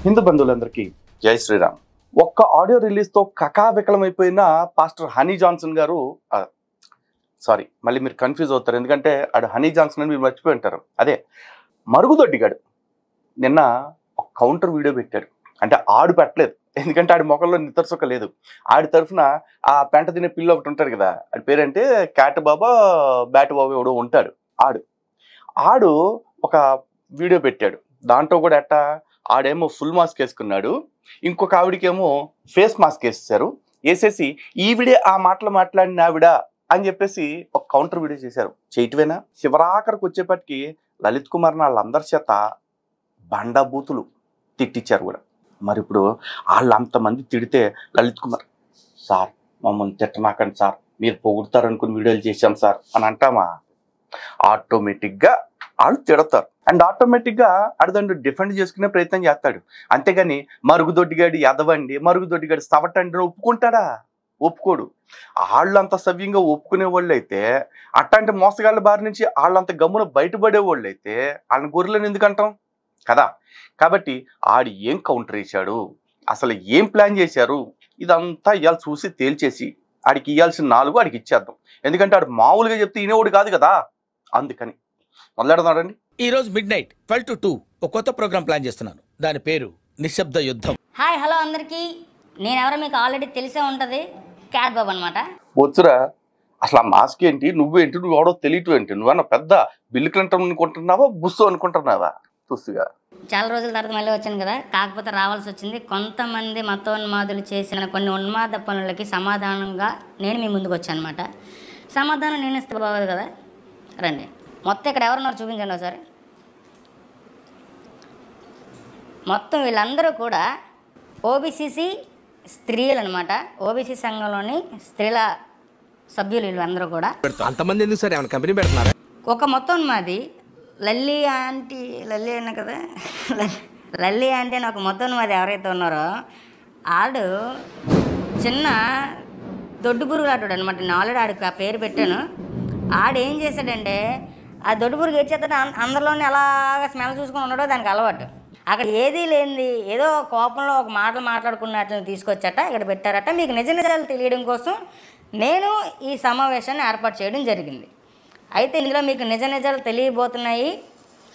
హిందూ బంధువులందరికీ జై శ్రీరామ్. ఒక్క ఆడియో రిలీజ్తో కకావికలమైపోయిన పాస్టర్ హనీ జాన్సన్ గారు, సారీ మళ్ళీ మీరు కన్ఫ్యూజ్ అవుతారు, ఎందుకంటే ఆడు హనీ జాన్సన్ అని మీరు మర్చిపోయి ఉంటారు. అదే మరుగుదొడ్డిగాడు నిన్న ఒక కౌంటర్ వీడియో పెట్టాడు. అంటే ఆడు పెట్టలేదు, ఎందుకంటే ఆడి మొక్కల్లో నిద్రసుక్క లేదు. ఆడి తరఫున ఆ పెంట తినే పిల్లి ఒకటి ఉంటాడు కదా, ఆడి పేరంటే క్యాట్ బాబా బ్యాట్ బాబా ఎవడో ఉంటాడు. ఆడు ఒక వీడియో పెట్టాడు. దాంట్లో కూడా ఎట్టా ఆడేమో ఫుల్ మాస్క్ వేసుకున్నాడు, ఇంకొక ఆవిడికేమో ఫేస్ మాస్క్ వేసేసారు. వేసేసి ఈవిడే ఆ మాటలు మాట్లాడిన ఆవిడ అని చెప్పేసి ఒక కౌంటర్ వీడియో చేశారు. చేయటమేనా? శివరాఖరికి వచ్చేపటికి లలిత్ కుమార్ వాళ్ళందరి చేత బండబూతులు తిట్టించారు కూడా. మరి ఇప్పుడు వాళ్ళు అంతమంది తిడితే లలిత్ కుమార్, సార్ మమ్మల్ని తిట్టనాకండి సార్, మీరు పొగుడతారనుకుని వీడియోలు చేశాం సార్ అని అంటామా? ఆటోమేటిక్గా వాళ్ళు తిడతారు. అండ్ ఆటోమేటిక్గా ఆడదాన్ని డిఫెండ్ చేసుకునే ప్రయత్నం చేస్తాడు. అంతేగాని మరుగుదొడ్డిగాడి ఎదవండి, మరుగుదొడ్డిగాడి సవటండి ఒప్పుకుంటాడా? ఒప్పుకోడు. వాళ్ళంత సవ్యంగా ఒప్పుకునే వాళ్ళు అయితే, అట్లాంటి మోసగాళ్ళ బారి నుంచి వాళ్ళంత గమ్మున బయటపడే వాళ్ళు అయితే వాళ్ళని గొర్రెలను ఎందుకు అంటాం కదా? కాబట్టి ఆడు ఏం కౌంటర్ వేశాడు, అసలు ఏం ప్లాన్ చేశారు, ఇదంతా ఇవాళ చూసి తేల్చేసి ఆడికి ఇవ్వాల్సిన 4 ఆడికి ఇచ్చేద్దాం. ఎందుకంటే ఆడు మామూలుగా చెప్తే ఈనేవాడు కాదు కదా. అందుకని మొదలెడదాడండి. ఈ రోజు మిడ్-నైట్ 12 to 2 ఒక కొత్త ప్రోగ్రామ్ ప్లాన్ చేస్తున్నాను. దాని పేరు నిశ్శబ్ద యుద్ధం. హాయ్ హలో అందరికీ, నేనెవరో మీకు ఆల్రెడీ తెలిసే ఉంటుంది, క్యాట్ బాబు అనమాట. వచ్చురా, అసలు ఆ మాస్క్ ఏంటి, నువ్వేంటి, నువ్వు ఎవడో తెలియటం ఏంటి? నువ్వన్నా పెద్ద బిల్లు క్లింటన్ అనుకుంటున్నావా, బుస్సు అనుకుంటున్నావా? చూస్తుగా చాలా రోజుల తర్వాత మళ్ళీ వచ్చాను కదా, కాకపోతే రావాల్సి వచ్చింది. కొంతమంది మతోన్మాదులు చేసిన కొన్ని ఉన్మాద పనులకి సమాధానంగా నేను మీ ముందుకు వచ్చాను అనమాట. సమాధానం నేను ఇస్తే బాగోదు కదా, రండి. మొత్తం ఇక్కడ ఎవరున్నారు చూపించండి ఒకసారి. మొత్తం వీళ్ళందరూ కూడా ఓబీసీసీ స్త్రీలు అనమాట. ఓబీసీ సంఘంలోని స్త్రీల సభ్యులు వీళ్ళందరూ కూడా. అంతమంది ఎందుకు సార్, ఏమైనా కంపెనీ పెడుతున్నారు? ఒక మొత్తం మాది లల్లి ఆంటీ, లల్లి అన్న కదా, లల్లి ఆంటీ అని ఒక మొత్తం మాది ఎవరైతే ఉన్నారో ఆడు చిన్న దొడ్డు పురుగు ఆటాడు అనమాట. నేను ఆల్రెడీ ఆడికి ఆ పేరు పెట్టాను. ఆడు ఏం చేశాడంటే, ఆ దొడ్డు పురుగు ఏడ్చేస్తే అందరిలోనే అలాగా స్మెల్ చూసుకొని ఉన్నాడో దానికి అలవాటు. అక్కడ ఏదీ లేనిది ఏదో కోపంలో ఒక మాటలు మాట్లాడుకున్నట్లు తీసుకొచ్చట ఇక్కడ పెట్టారట. మీకు నిజ నిజాలు తెలియడం కోసం నేను ఈ సమావేశాన్ని ఏర్పాటు చేయడం జరిగింది. అయితే ఇందులో మీకు నిజ నిజాలు తెలియబోతున్నాయి,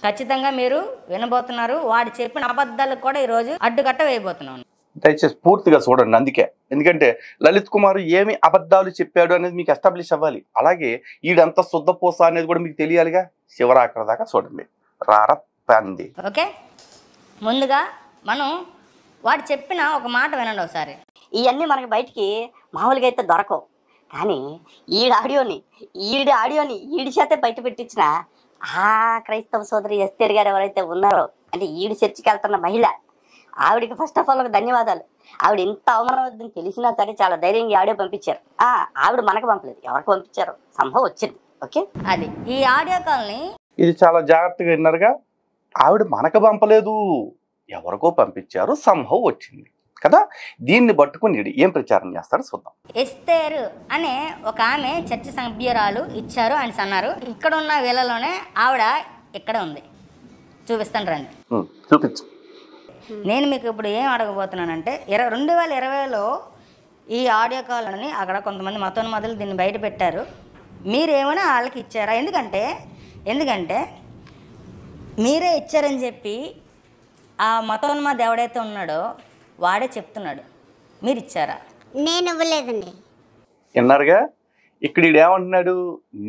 ఖచ్చితంగా మీరు వినబోతున్నారు. వాడు చెప్పిన అబద్ధాలకు కూడా ఈరోజు అడ్డుకట్ట వేయబోతున్నాను. దయచేసి పూర్తిగా చూడండి. అందుకే, ఎందుకంటే లలిత్ కుమార్ ఏమి అబద్ధాలు చెప్పాడు అనేది మీకు ఎస్టాబ్లిష్ అవ్వాలి. అలాగే ఈడంతా శుద్ధపూస అనేది కూడా మీకు తెలియాలిగా. శివరాఖరి దాకా చూడండి. రారప్పంది. ఓకే, ముందుగా మనం వాడు చెప్పిన ఒక మాట వినండి ఒకసారి. ఇవన్నీ మనకి బయటికి మామూలుగా అయితే దొరకవు, కానీ ఈడి ఆడియోని ఈడి చేతే బయట పెట్టించిన ఆ క్రైస్తవ సోదరి ఎస్తేర్ గారు ఎవరైతే ఉన్నారో, అంటే ఈడి చర్చికి వెళ్తున్న మహిళ, ఆవిడికి ఫస్ట్ ఆఫ్ ఆల్ ఒక ధన్యవాదాలు. ఆవిడ ఇంత అవమానం తెలిసినా సరే చాలా ధైర్యంగా ఆడియో పంపించారు. ఆవిడ మనకు పంపలేదు, ఎవరికి పంపించారు సంభవం వచ్చింది. ఓకే, అది ఈ ఆడియో కాల్ని ఇది చాలా జాగ్రత్తగా విన్నారుగా. ఆవిడ మనకు పంపలేదు, ఎవరికో పంపించారు, సంభవం వచ్చింది కదా. దీన్ని పట్టుకుని ఏం ప్రచారం చేస్తారో చూద్దాం. ఎస్తేరు అనే ఒక ఆమె చర్చి సభ్యురాలు ఇచ్చారు అని అన్నారు. ఇక్కడ ఉన్న వీళ్ళలోనే ఆవిడ ఇక్కడ ఉంది, చూపిస్తాను రండి. చూపించు. నేను మీకు ఇప్పుడు ఏం అడగబోతున్నానంటే, 2020లో ఈ ఆడియో కాల్ని అక్కడ కొంతమంది మతోన్మాదులు దీన్ని బయట పెట్టారు. మీరేమైనా వాళ్ళకి ఇచ్చారా? ఎందుకంటే మీరే ఇచ్చారని చెప్పి ఆ మతోన్మాది ఎవడైతే ఉన్నాడో వాడే చెప్తున్నాడు. మీరు ఇచ్చారా? నేను ఇవ్వలేదండి. విన్నారుగా. ఇక్కడ ఏమంటున్నాడు,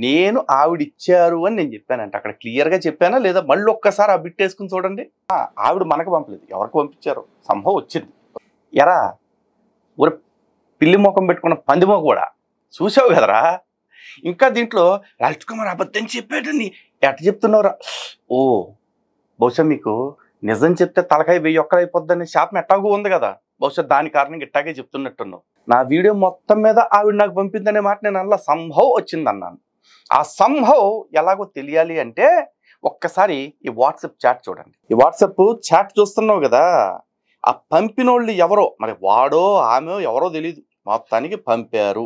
నేను ఆవిడిచ్చారు అని నేను చెప్పానంట. అక్కడ క్లియర్గా చెప్పానా లేదా? మళ్ళీ ఒక్కసారి ఆ బిట్ వేసుకుని చూడండి. ఆవిడ మనకు పంపలేదు, ఎవరికి పంపించారు సంభవం వచ్చింది. ఎరా ఊరు పిల్లి ముఖం పెట్టుకున్న పంది ముఖం కూడా చూసావు కదరా. ఇంకా దీంట్లో లలిత్ కుమార్ అబద్ధం చెప్పాడని ఎట్ట చెప్తున్నావురా? ఓ, బహుశా మీకు నిజం చెప్తే తలకాయ 1000 ఒక్కలైపోద్దని శాపం ఎట్టాగూ ఉంది కదా. బహుశా దాని కారణంగా ఇట్టాగే చెప్తున్నట్టున్నావు. నా వీడియో మొత్తం మీద ఆవిడ నాకు పంపిందనే మాట నేను అలా సంభవం వచ్చిందన్నాను. ఆ సంభవం ఎలాగో తెలియాలి అంటే ఒక్కసారి ఈ వాట్సాప్ చాట్ చూడండి. ఈ వాట్సాప్ చాట్ చూస్తున్నావు కదా, ఆ పంపినోళ్ళు ఎవరో, మరి వాడో ఆమె ఎవరో తెలియదు, మొత్తానికి పంపారు.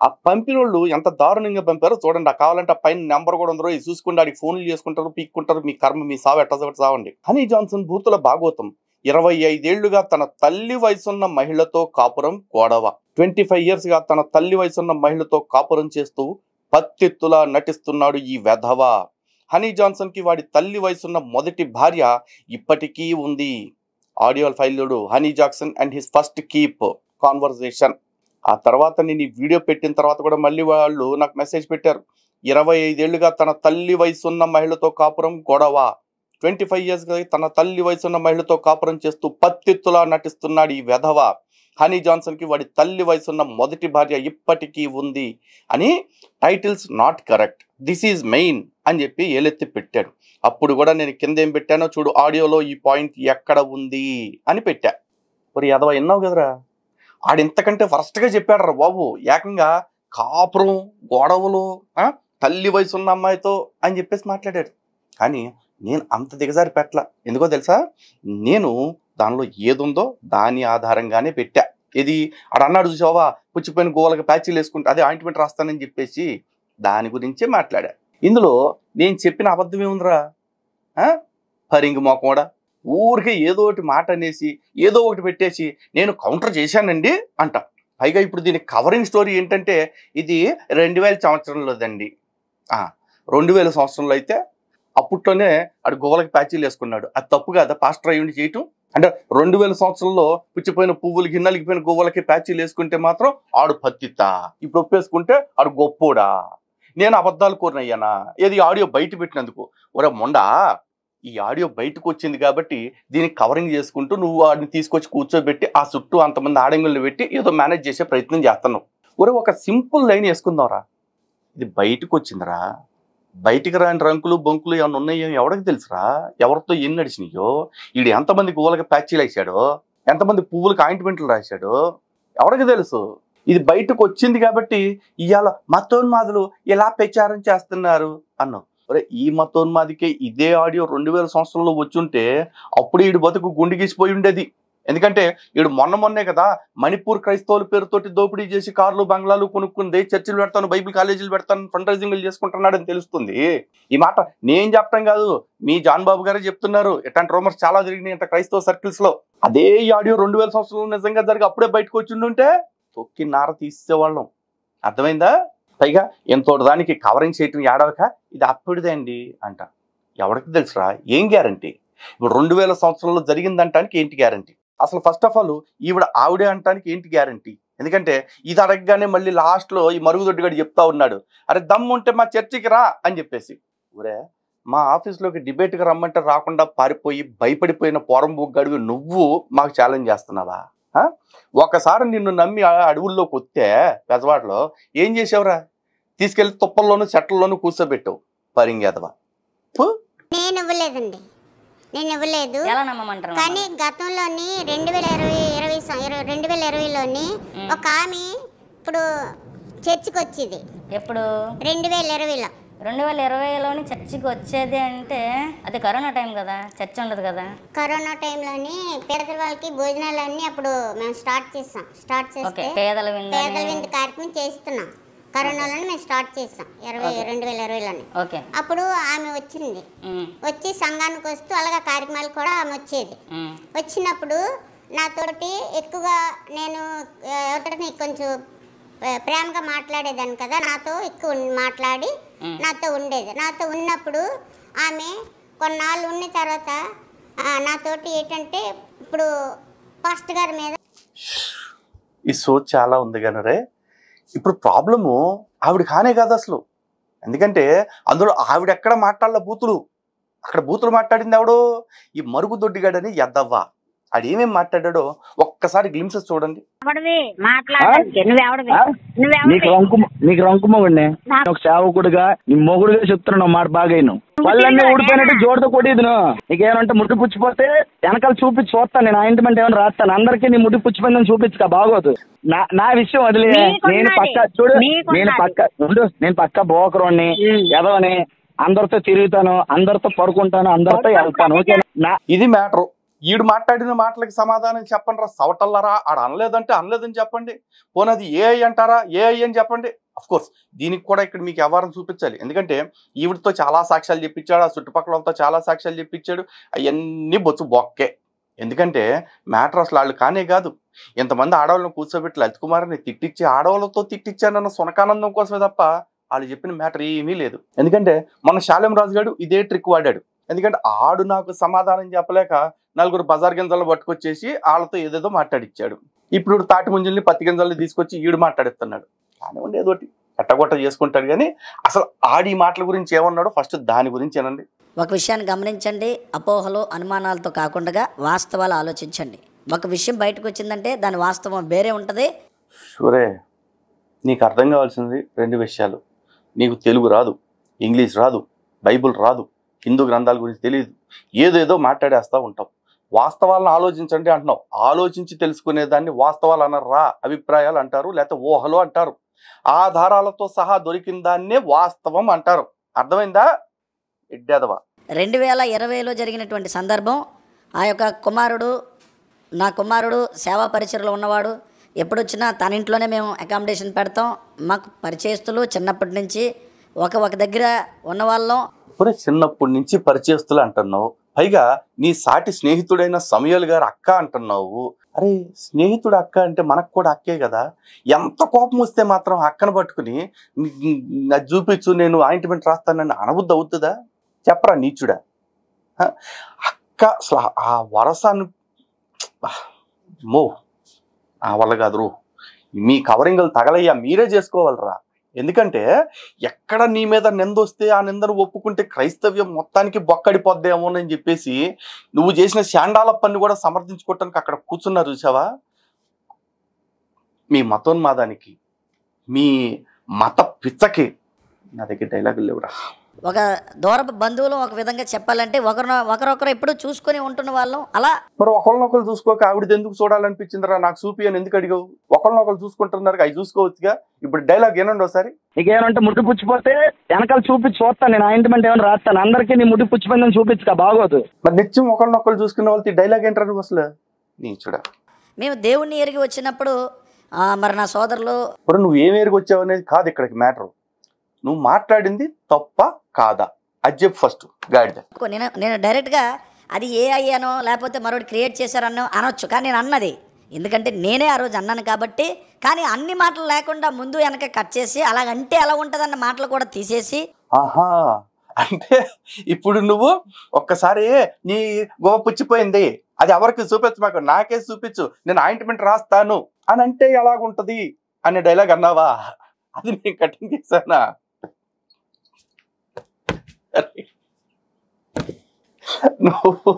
ఆ పంపినోళ్ళు ఎంత దారుణంగా పంపారో చూడండి. కావాలంటే ఆ పైన నెంబర్ కూడా ఉందరో చూసుకుంటే ఆడికి ఫోన్లు చేసుకుంటారు, పీక్కుంటారు. మీ కర్మ, మీ సావు ఎట్ట సావండి. హనీ జాన్సన్ బూతుల భాగవతం 25 ఏళ్లుగా తన తల్లి వయసున్న మహిళతో కాపురం గొడవ. 25 yearsగా తన తల్లి వయసున్న మహిళతో కాపురం చేస్తూ పత్తెత్తులా నటిస్తున్నాడు ఈ వెధవ. హనీ జాన్సన్ కి వాడి తల్లి వయసున్న మొదటి భార్య ఇప్పటికీ ఉంది. ఆడియో ఫైల్లోడు Honey Johnson and his first keep conversation. ఆ తర్వాత నేను ఈ వీడియో పెట్టిన తర్వాత కూడా మళ్ళీ వాళ్ళు నాకు మెసేజ్ పెట్టారు. 25 ఏళ్లుగా తన తల్లి వయసున్న మహిళతో కాపురం గొడవ. 25 yearsగా తన తల్లి వయసున్న మహిళతో కాపురం చేస్తూ పత్తెత్తులా నటిస్తున్నాడు ఈ వెధవ. హనీ జాన్సన్ కి వాడి తల్లి వయసున్న మొదటి భార్య ఇప్పటికీ ఉంది అని titles not correct, this is main అని చెప్పి ఏలెత్తి పెట్టాడు. అప్పుడు కూడా నేను కింద ఏం పెట్టానో చూడు, ఆడియోలో ఈ పాయింట్ ఎక్కడ ఉంది అని పెట్టా. మరి ఎదవ విన్నావు కదరా, ఆడింతకంటే ఫస్ట్గా చెప్పాడు రా బాబు. ఏకంగా కాపురం గొడవలు తల్లి వయసున్న అమ్మాయితో అని చెప్పేసి మాట్లాడాడు. కానీ నేను అంత దిగజారి పెట్టలా. ఎందుకో తెలుసా, నేను దానిలో ఏదుందో దాని ఆధారంగానే పెట్టా. ఇది అన్నాడు చూసావా, పుచ్చిపోయిన గోవలకి ప్యాచీలు వేసుకుంటే అదే ఆయింట్మెంట్ రాస్తానని చెప్పేసి దాని గురించే మాట్లాడా. ఇందులో నేను చెప్పిన అబద్ధం ఏముందిరా, పరింగి మొక్కడా ఊరికే ఏదో ఒకటి మాట అనేసి ఏదో ఒకటి పెట్టేసి నేను కౌంటర్ చేశానండి అంట. పైగా ఇప్పుడు దీని కవరింగ్ స్టోరీ ఏంటంటే ఇది 2000 సంవత్సరంలోదండి. 2000 సంవత్సరంలో అయితే అప్పట్లోనే ఆడు గోవలకి ప్యాచీలు వేసుకున్నాడు. అది తప్పు కదా పాస్టర్ అయ్యుండి చేయటం? అంటే 2000 సంవత్సరంలో పుచ్చిపోయిన పువ్వులు గిన్నెలకిపోయిన గోవలకి ప్యాచీలు వేసుకుంటే మాత్రం ఆడు పత్తితా, ఇప్పుడు ఒప్పేసుకుంటే ఆడు గొప్పోడా? నేను అబద్ధాలు కోరినయ్యానా? ఏది ఆడియో బయట పెట్టినందుకు? ఒరే మొండా, ఈ ఆడియో బయటకు వచ్చింది కాబట్టి దీనికి కవరింగ్ చేసుకుంటూ నువ్వు వాడిని తీసుకొచ్చి కూర్చోబెట్టి ఆ చుట్టూ అంతమంది ఆడంగులను పెట్టి ఏదో మేనేజ్ చేసే ప్రయత్నం చేస్తున్నావు. ఒరే ఒక సింపుల్ లైన్ వేసుకుందాంరా, ఇది బయటకు వచ్చిందిరా, బయటికి రాని రంకులు బొంకులు ఏమన్నా ఉన్నాయో ఎవరికి తెలుసురా? ఎవరితో ఎన్ని నడిచినాయో, వీడు ఎంతమంది గోవలకి ప్యాచీలు వేసాడో, ఎంతమంది పువ్వులకి ఆయింట్మెంట్లు రాశాడో ఎవరికి తెలుసు? ఇది బయటకు వచ్చింది కాబట్టి ఇవాళ మతోన్మాదులు ఇలా ప్రచారం చేస్తున్నారు అన్నావు. ఒరే ఈ మతోన్మాదికే ఇదే ఆడియో 2000 సంవత్సరంలో వచ్చుంటే అప్పుడు వీడు బతుకు గుండె గీసిపోయి ఉండేది. ఎందుకంటే వీడు మొన్నే కదా మణిపూర్ క్రైస్తవుల పేరుతోటి దోపిడీ చేసి కార్లు బంగ్లాలు కొనుక్కుంది, చర్చిలు పెడతాను, బైబిల్ కాలేజీలు పెడతాను, ఫండ్ రైజింగ్లు చేసుకుంటున్నాడని తెలుస్తుంది. ఈ మాట నేను చెప్పడం కాదు, మీ జాన్ బాబు గారే చెప్తున్నారు. ఇట్లాంటి రూమర్స్ చాలా జరిగినాయి అంట క్రైస్తవ సర్కిల్స్ లో. అదే ఈ ఆడియో 2000 సంవత్సరంలో నిజంగా జరిగి అప్పుడే బయటకు వచ్చిండుంటే తొక్కి నార తీసేవాళ్ళం. అర్థమైందా? పైగా ఎంతోటి దానికి కవరింగ్ చేయటం ఏడవక ఇది అప్పుడుదే అండి అంట. ఎవరికి తెలుసురా? ఏం గ్యారంటీ? ఇప్పుడు 2000 సంవత్సరంలో జరిగిందంటానికి ఏంటి గ్యారంటీ? అసలు ఫస్ట్ ఆఫ్ ఆల్ ఆవిడే అంటానికి ఏంటి గ్యారంటీ? ఎందుకంటే ఇది అడగగానే మళ్ళీ లాస్ట్లో ఈ మరుగుదొడ్డిగాడు చెప్తా ఉన్నాడు, అరే దమ్ము ఉంటే మా చర్చికి రా అని చెప్పేసి. ఊరే మా ఆఫీస్లోకి డిబేట్కి రమ్మంటే రాకుండా పారిపోయి భయపడిపోయిన పోరంబోగ్గాడివి నువ్వు మాకు ఛాలెంజ్ చేస్తున్నావా? ఒకసారి నిన్ను నమ్మి అడవుల్లోకి వస్తే పెజవాడలో ఏం చేసావురా? తీసుకెళ్లి తుప్పల్లోనూ చెట్లలోనూ కూర్చోబెట్టావు పరింగేదవా. నేను ఇవ్వలేదండి, నేను ఇవ్వలేదు. ఎలా నమ్మమంటారు? కానీ గతంలోని 2020లోని ఒక ఆమె ఇప్పుడు చర్చికి వచ్చేది. ఎప్పుడు? 2020లో. 2020లోని చర్చికి వచ్చేది అంటే అది కరోనా టైం కదా, చర్చ్ ఉండదు కదా. కరోనా టైంలోని పేదల వాళ్ళకి భోజనాలన్నీ అప్పుడు మేము స్టార్ట్ చేస్తే పేదల విందు కార్యక్రమం చేస్తున్నాం. కరోనాలోనే మేము స్టార్ట్ చేస్తాం 2020లోనే. అప్పుడు ఆమె వచ్చింది, వచ్చి సంఘానికి వస్తూ అలాగే కార్యక్రమాలు కూడా ఆమె వచ్చేది. వచ్చినప్పుడు నాతోటి ఎక్కువగా నేను ఎవరితో కొంచెం ప్రేమగా మాట్లాడేదాన్ని కదా, నాతో ఎక్కువ మాట్లాడి నాతో ఉండేది. నాతో ఉన్నప్పుడు ఆమె కొన్నాళ్ళు ఉన్న తర్వాత నాతోటి ఏంటంటే ఇప్పుడు పాస్టర్ గారి మీద ఈ సో చాలా ఉంది కానీ రే, ఇప్పుడు ప్రాబ్లము ఆవిడ కానే కాదు అసలు. ఎందుకంటే అందులో ఆవిడెక్కడ మాట్లాడాల బూతులు, అక్కడ బూతులు మాట్లాడింది ఎవడో ఈ మరుగుదొడ్డిగాడని ఎద్దవ్వా. అది ఏమేమి మాట్లాడాడో ఒక్కసారి గ్లిమ్సెస్ చూడండి. నీకు రంకుమోగుడిని ఒక సేవకుడుగా నీ మొగుడుగా చెప్తున్నావు మాట బాగా వాళ్ళన్నీ ఊడిపోయినట్టు జోడుతో కొట్టేది. నీకేమంటే ముట్టి పుచ్చిపోతే వెనకాల చూపించి చూస్తాను, నేను ఆయింట్మెంట్ ఏమైనా రాస్తాను. అందరికీ నీ ముట్టి పుచ్చిపోయిందని చూపించక బాగోదు. నా విషయం వదిలే, నేను పక్క చూడు, నేను పక్క బోకరోని ఎదవని, అందరితో తిరుగుతాను, అందరితో పడుకుంటాను, అందరితో వెళ్తాను. ఇది మ్యాటరు. ఈడు మాట్లాడిన మాటలకి సమాధానం చెప్పండి రా సవటల్లరా. ఆడ అనలేదంటే అనలేదని చెప్పండి. పోనది ఏఐ అంటారా, ఏఐ అని చెప్పండి. అఫ్కోర్స్ దీనికి కూడా ఇక్కడ మీకు వ్యవహారం చూపించాలి. ఎందుకంటే ఈవిడితో చాలా సాక్ష్యాలు చెప్పించాడు, ఆ చుట్టుపక్కలతో చాలా సాక్ష్యాలు చెప్పించాడు. అవన్నీ బొచ్చు బొక్కే. ఎందుకంటే మ్యాటర్ అసలు వాళ్ళు కానే కాదు, ఇంతమంది ఆడవాళ్ళని కూర్చోబెట్టి లలిత్ కుమార్ని తిట్టించి ఆడవాళ్ళతో తిట్టించానన్న సునకానందం కోసమే తప్ప వాళ్ళు చెప్పిన మ్యాటర్ ఏమీ లేదు. ఎందుకంటే మన శాలెం రాజు గారు ఇదే ట్రిక్ వాడాడు. ఎందుకంటే ఆడు నాకు సమాధానం చెప్పలేక నలుగురు బజార్ గింజలు పట్టుకొచ్చేసి వాళ్ళతో ఏదేదో మాట్లాడిచ్చాడు. ఇప్పుడు తాటి ముంజల్ని పత్తి గింజల్ని తీసుకొచ్చి ఈడు మాట్లాడిస్తున్నాడు. కానివ్వండి, ఏదోటి ఎట్టగొట్ట చేసుకుంటాడు. కానీ అసలు ఆడి మాటల గురించి ఏమన్నాడో ఫస్ట్ దాని గురించి ఏనండి. ఒక విషయాన్ని గమనించండి, అపోహలు అనుమానాలతో కాకుండా వాస్తవాలు ఆలోచించండి. ఒక విషయం బయటకు వచ్చిందంటే దాని వాస్తవం వేరే ఉంటుంది. షూరే, నీకు అర్థం కావాల్సింది 2 విషయాలు. నీకు తెలుగు రాదు, ఇంగ్లీష్ రాదు, బైబుల్ రాదు, హిందూ గ్రంథాల గురించి తెలియదు, ఏదేదో మాట్లాడేస్తూ ఉంటావు. వాస్తవాలను ఆలోచించండి అంటున్నావు. ఆలోచించి తెలుసుకునేదాన్ని వాస్తవాలు అనరా, అభిప్రాయాలు అంటారు, లేకపోతే ఊహలు అంటారు. ఆధారాలతో సహా దొరికిన దాన్నే వాస్తవం అంటారు. అర్థమైందా? ఎడ్డేదవా. 2020లో జరిగినటువంటి సందర్భం, ఆ యొక్క నా కుమారుడు సేవా పరిచయలో ఉన్నవాడు. ఎప్పుడొచ్చినా తన ఇంట్లోనే మేము అకామిడేషన్ పెడతాం. మాకు పరిచయస్తులు చిన్నప్పటి నుంచి ఒక దగ్గర ఉన్నవాళ్ళం. ఇప్పుడు చిన్నప్పటి నుంచి పరిచయస్తులు అంటున్నావు, పైగా నీ సాటి స్నేహితుడైన సమయల్ గారు అక్క అంటున్నావు. అరే, స్నేహితుడు అక్క అంటే మనకు కూడా అక్కే కదా. ఎంత కోపం వస్తే మాత్రం అక్కను పట్టుకుని అది చూపించు, నేను ఆయింట్మెంట్ రాస్తానని అనబుద్ధి అవుతుందా? చెప్పరా నీచుడా. అక్క అసలు ఆ వరసాన్ని ఆ వల్ల కాదు. మీ కవరింగ్లు తగలయ్యా, మీరే చేసుకోవాలరా. ఎందుకంటే ఎక్కడ నీ మీద నిందొస్తే ఆ నిందను ఒప్పుకుంటే క్రైస్తవ్యం మొత్తానికి బొక్కడిపోద్దేమోనని చెప్పేసి నువ్వు చేసిన శాండాల పని కూడా సమర్థించుకోవటానికి అక్కడ కూర్చున్నారు. చూసావా? మీ మతోన్మాదానికి, మీ మత పిచ్చకి నా దగ్గర డైలాగులు లేవురా. ఒక దూరపు బంధువులు ఒక విధంగా చెప్పాలంటే ఒకరొకరు ఎప్పుడు చూసుకొని ఉంటున్న వాళ్ళం. అలా మరి ఒకరినొకరు చూసుకోక ఆవిడది ఎందుకు చూడాలనిపించిందిరా? నాకు చూపి అని ఎందుకు అడిగావు? ఒకరినొకరు చూసుకుంటున్నారు, అవి చూసుకోవచ్చుగా. ఇప్పుడు డైలాగ్ ఏనండి ఒకసారి. నీకేమంటే ముడ్డు పుచ్చిపోతే వెనకాల చూపించి చూస్తాను, నేను ఆయింట్మెంట్ ఏమైనా రాస్తాను, అందరికీ నీ ముడ్డు పుచ్చిపోయిందని చూపించుక, బాగోదు. మరి నిత్యం ఒకరినొకరు చూసుకునే వాళ్ళకి డైలాగ్ ఏంటారు నువ్వు అసలు? నీ చూడ. మేము దేవుణ్ణి ఎరిగి వచ్చినప్పుడు మరి నా సోదరులు. ఇప్పుడు నువ్వు ఏం ఎరిగి వచ్చావు అనేది కాదు ఇక్కడికి మ్యాటర్. నువ్వు మాట్లాడింది తప్ప కాదా అది చెప్పు ఫస్ట్. గాడిద నేను డైరెక్ట్గా అది ఏఐ అనో లేకపోతే మరొకటి క్రియేట్ చేశారనో అనొచ్చు, కానీ నేను అన్నది ఎందుకంటే నేనే ఆ రోజు అన్నాను కాబట్టి. కానీ అన్ని మాటలు లేకుండా ముందు వెనక కట్ చేసి అలాగంటే ఎలా ఉంటుందన్న మాటలు కూడా తీసేసి. ఆహా, అంటే ఇప్పుడు నువ్వు ఒక్కసారి నీ గోవ పుచ్చిపోయింది, అది ఎవరికి చూపించు, మాకు నాకే చూపించు, నేను ఆయింట్మెంట్ రాస్తాను అని అంటే ఎలాగుంటది అనే డైలాగ్ అన్నావా? అది నేను కటింగ్ చేశానా? నువ్వు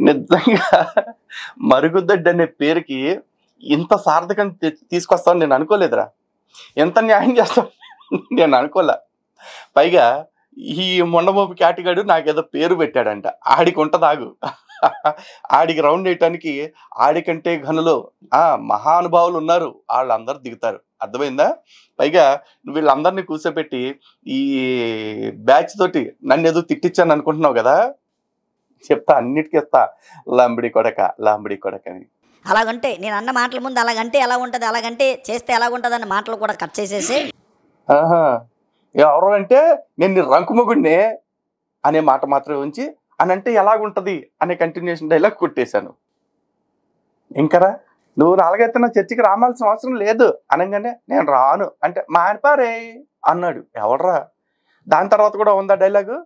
నిజంగా మరుగుదొడ్డి అనే పేరుకి ఇంత సార్థకం తీసుకొస్తావు నేను అనుకోలేదురా. ఎంత న్యాయం చేస్తావు నేను అనుకోలే. పైగా ఈ మొండమోపు క్యాటగాడు నాకేదో పేరు పెట్టాడంట. ఆడికి ఉంటుంది ఆగు. ఆడికి రౌండ్ వేయటానికి ఆడికంటే గనులు మహానుభావులు ఉన్నారు, వాళ్ళందరూ దిగుతారు. అర్థమైందా? పైగా నువ్వు వీళ్ళందరినీ కూర్చోబెట్టి ఈ బ్యాచ్ తోటి నన్ను ఏదో తిట్టించాను అనుకుంటున్నావు కదా. చెప్తా, అన్నిటికీ ఇస్తా లంబడి కొడక అని. అలాగంటే నేను అన్న మాటల ముందు అలాగంటే ఎలా ఉంటుంది, అలాగంటే చేస్తే ఎలా ఉంటుంది అన్న మాటలు కూడా కట్ చేసేసి. ఎవరు అంటే నేను రంకుమొగుడినే అనే మాట మాత్రమే ఉంచి అని అంటే ఎలాగుంటది అనే కంటిన్యూషన్ డైలాగ్ కొట్టేశాను. ఇంకరా నువ్వు అలాగైతే నా చర్చికి రావాల్సిన అవసరం లేదు అనగానే నేను రాను అంటే మానిపారే అన్నాడు. ఎవడరా? దాని తర్వాత కూడా ఉందా డైలాగు?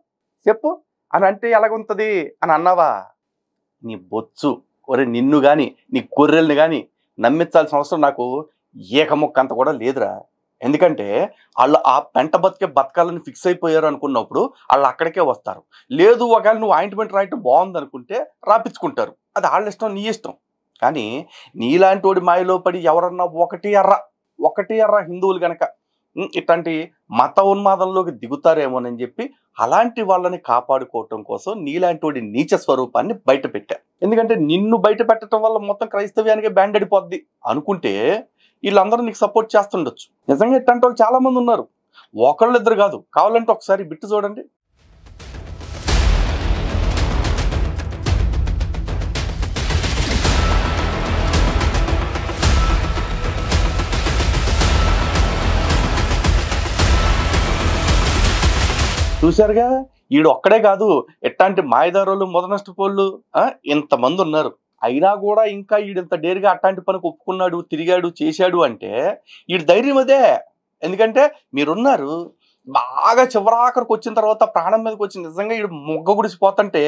చెప్పు అని అంటే ఎలాగుంటది అని అన్నావా? నీ బొచ్చు ఒరే, నిన్ను కానీ నీ గొర్రెల్ని కానీ నమ్మించాల్సిన అవసరం నాకు ఏకముక్క అంత కూడా లేదురా. ఎందుకంటే వాళ్ళు ఆ పెంట బతకాలని ఫిక్స్ అయిపోయారు అనుకున్నప్పుడు వాళ్ళు అక్కడికే వస్తారు. లేదు, ఒకవేళ నువ్వు ఆయింట్మెంట్ రాయటం బాగుంది అనుకుంటే రాపించుకుంటారు. అది వాళ్ళ ఇష్టం, నీ ఇష్టం. కానీ నీలాంటి వాడి మాయలో పడి ఎవరన్నా ఒకటి ఎర్ర హిందువులు గనక ఇట్లాంటి మత ఉన్మాదంలోకి దిగుతారేమోనని చెప్పి అలాంటి వాళ్ళని కాపాడుకోవటం కోసం నీలాంటి వాడి నీచ స్వరూపాన్ని బయట పెట్టా. ఎందుకంటే నిన్ను బయట పెట్టడం వల్ల మొత్తం క్రైస్తవ్యానికి బ్యాండ్ అడిపోద్ది అనుకుంటే వీళ్ళందరూ నీకు సపోర్ట్ చేస్తుండొచ్చు. నిజంగా ఇట్లాంటి వాళ్ళు చాలా మంది ఉన్నారు, ఒకళ్ళిద్దరు కాదు. కావాలంటే ఒకసారి బిట్టు చూడండి. చూశారుగా, ఈడు ఒక్కడే కాదు, ఎట్లాంటి మాయదారులు మొదనష్టపోళ్ళు ఇంతమంది ఉన్నారు. అయినా కూడా ఇంకా ఈడింత డేరుగా అట్లాంటి పనికి ఒప్పుకున్నాడు, తిరిగాడు, చేశాడు అంటే ఈడు ధైర్యం అదే. ఎందుకంటే మీరున్నారు, బాగా చివరాఖరికి వచ్చిన తర్వాత ప్రాణం మీదకి వచ్చి నిజంగా ఈడు మొగ్గ గుడిసిపోతుంటే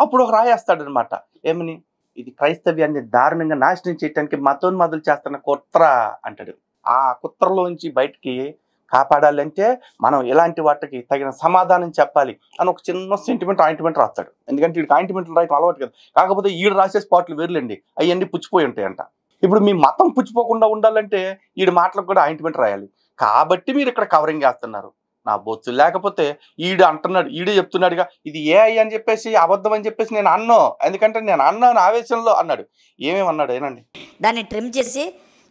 అప్పుడు ఒక రాయేస్తాడు అనమాట. ఏమని? ఇది క్రైస్తవ్యాన్ని దారుణంగా నాశనం చేయడానికి మతోన్మాదులు చేస్తున్న కుట్ర అంటాడు. ఆ కుట్రలోంచి బయటికి కాపాడాలంటే మనం ఇలాంటి వాటికి తగిన సమాధానం చెప్పాలి అని ఒక చిన్న సెంటిమెంట్ ఆయింట్మెంట్ రాస్తాడు. ఎందుకంటే వీడికి ఆయింట్మెంట్లు రాయటం అలవాటు కదా. కాకపోతే ఈడు రాసే స్పాట్లు వేర్లేండి, అవన్నీ పుచ్చిపోయి ఉంటాయంట. ఇప్పుడు మీ మతం పుచ్చిపోకుండా ఉండాలంటే ఈడు మాటలకు కూడా ఆయింట్మెంట్ రాయాలి. కాబట్టి మీరు ఇక్కడ కవరింగ్ చేస్తున్నారు నా బొచ్చు. లేకపోతే ఈడు అంటున్నాడు, ఈడే చెప్తున్నాడుగా ఇది ఏఐ అని చెప్పేసి, అబద్ధం అని చెప్పేసి నేను అన్నో, ఎందుకంటే నేను అన్నాను ఆవేశంలో అన్నాడు. ఏమేమి అన్నాడు ఏనండి? దాన్ని ట్రిమ్ చేసి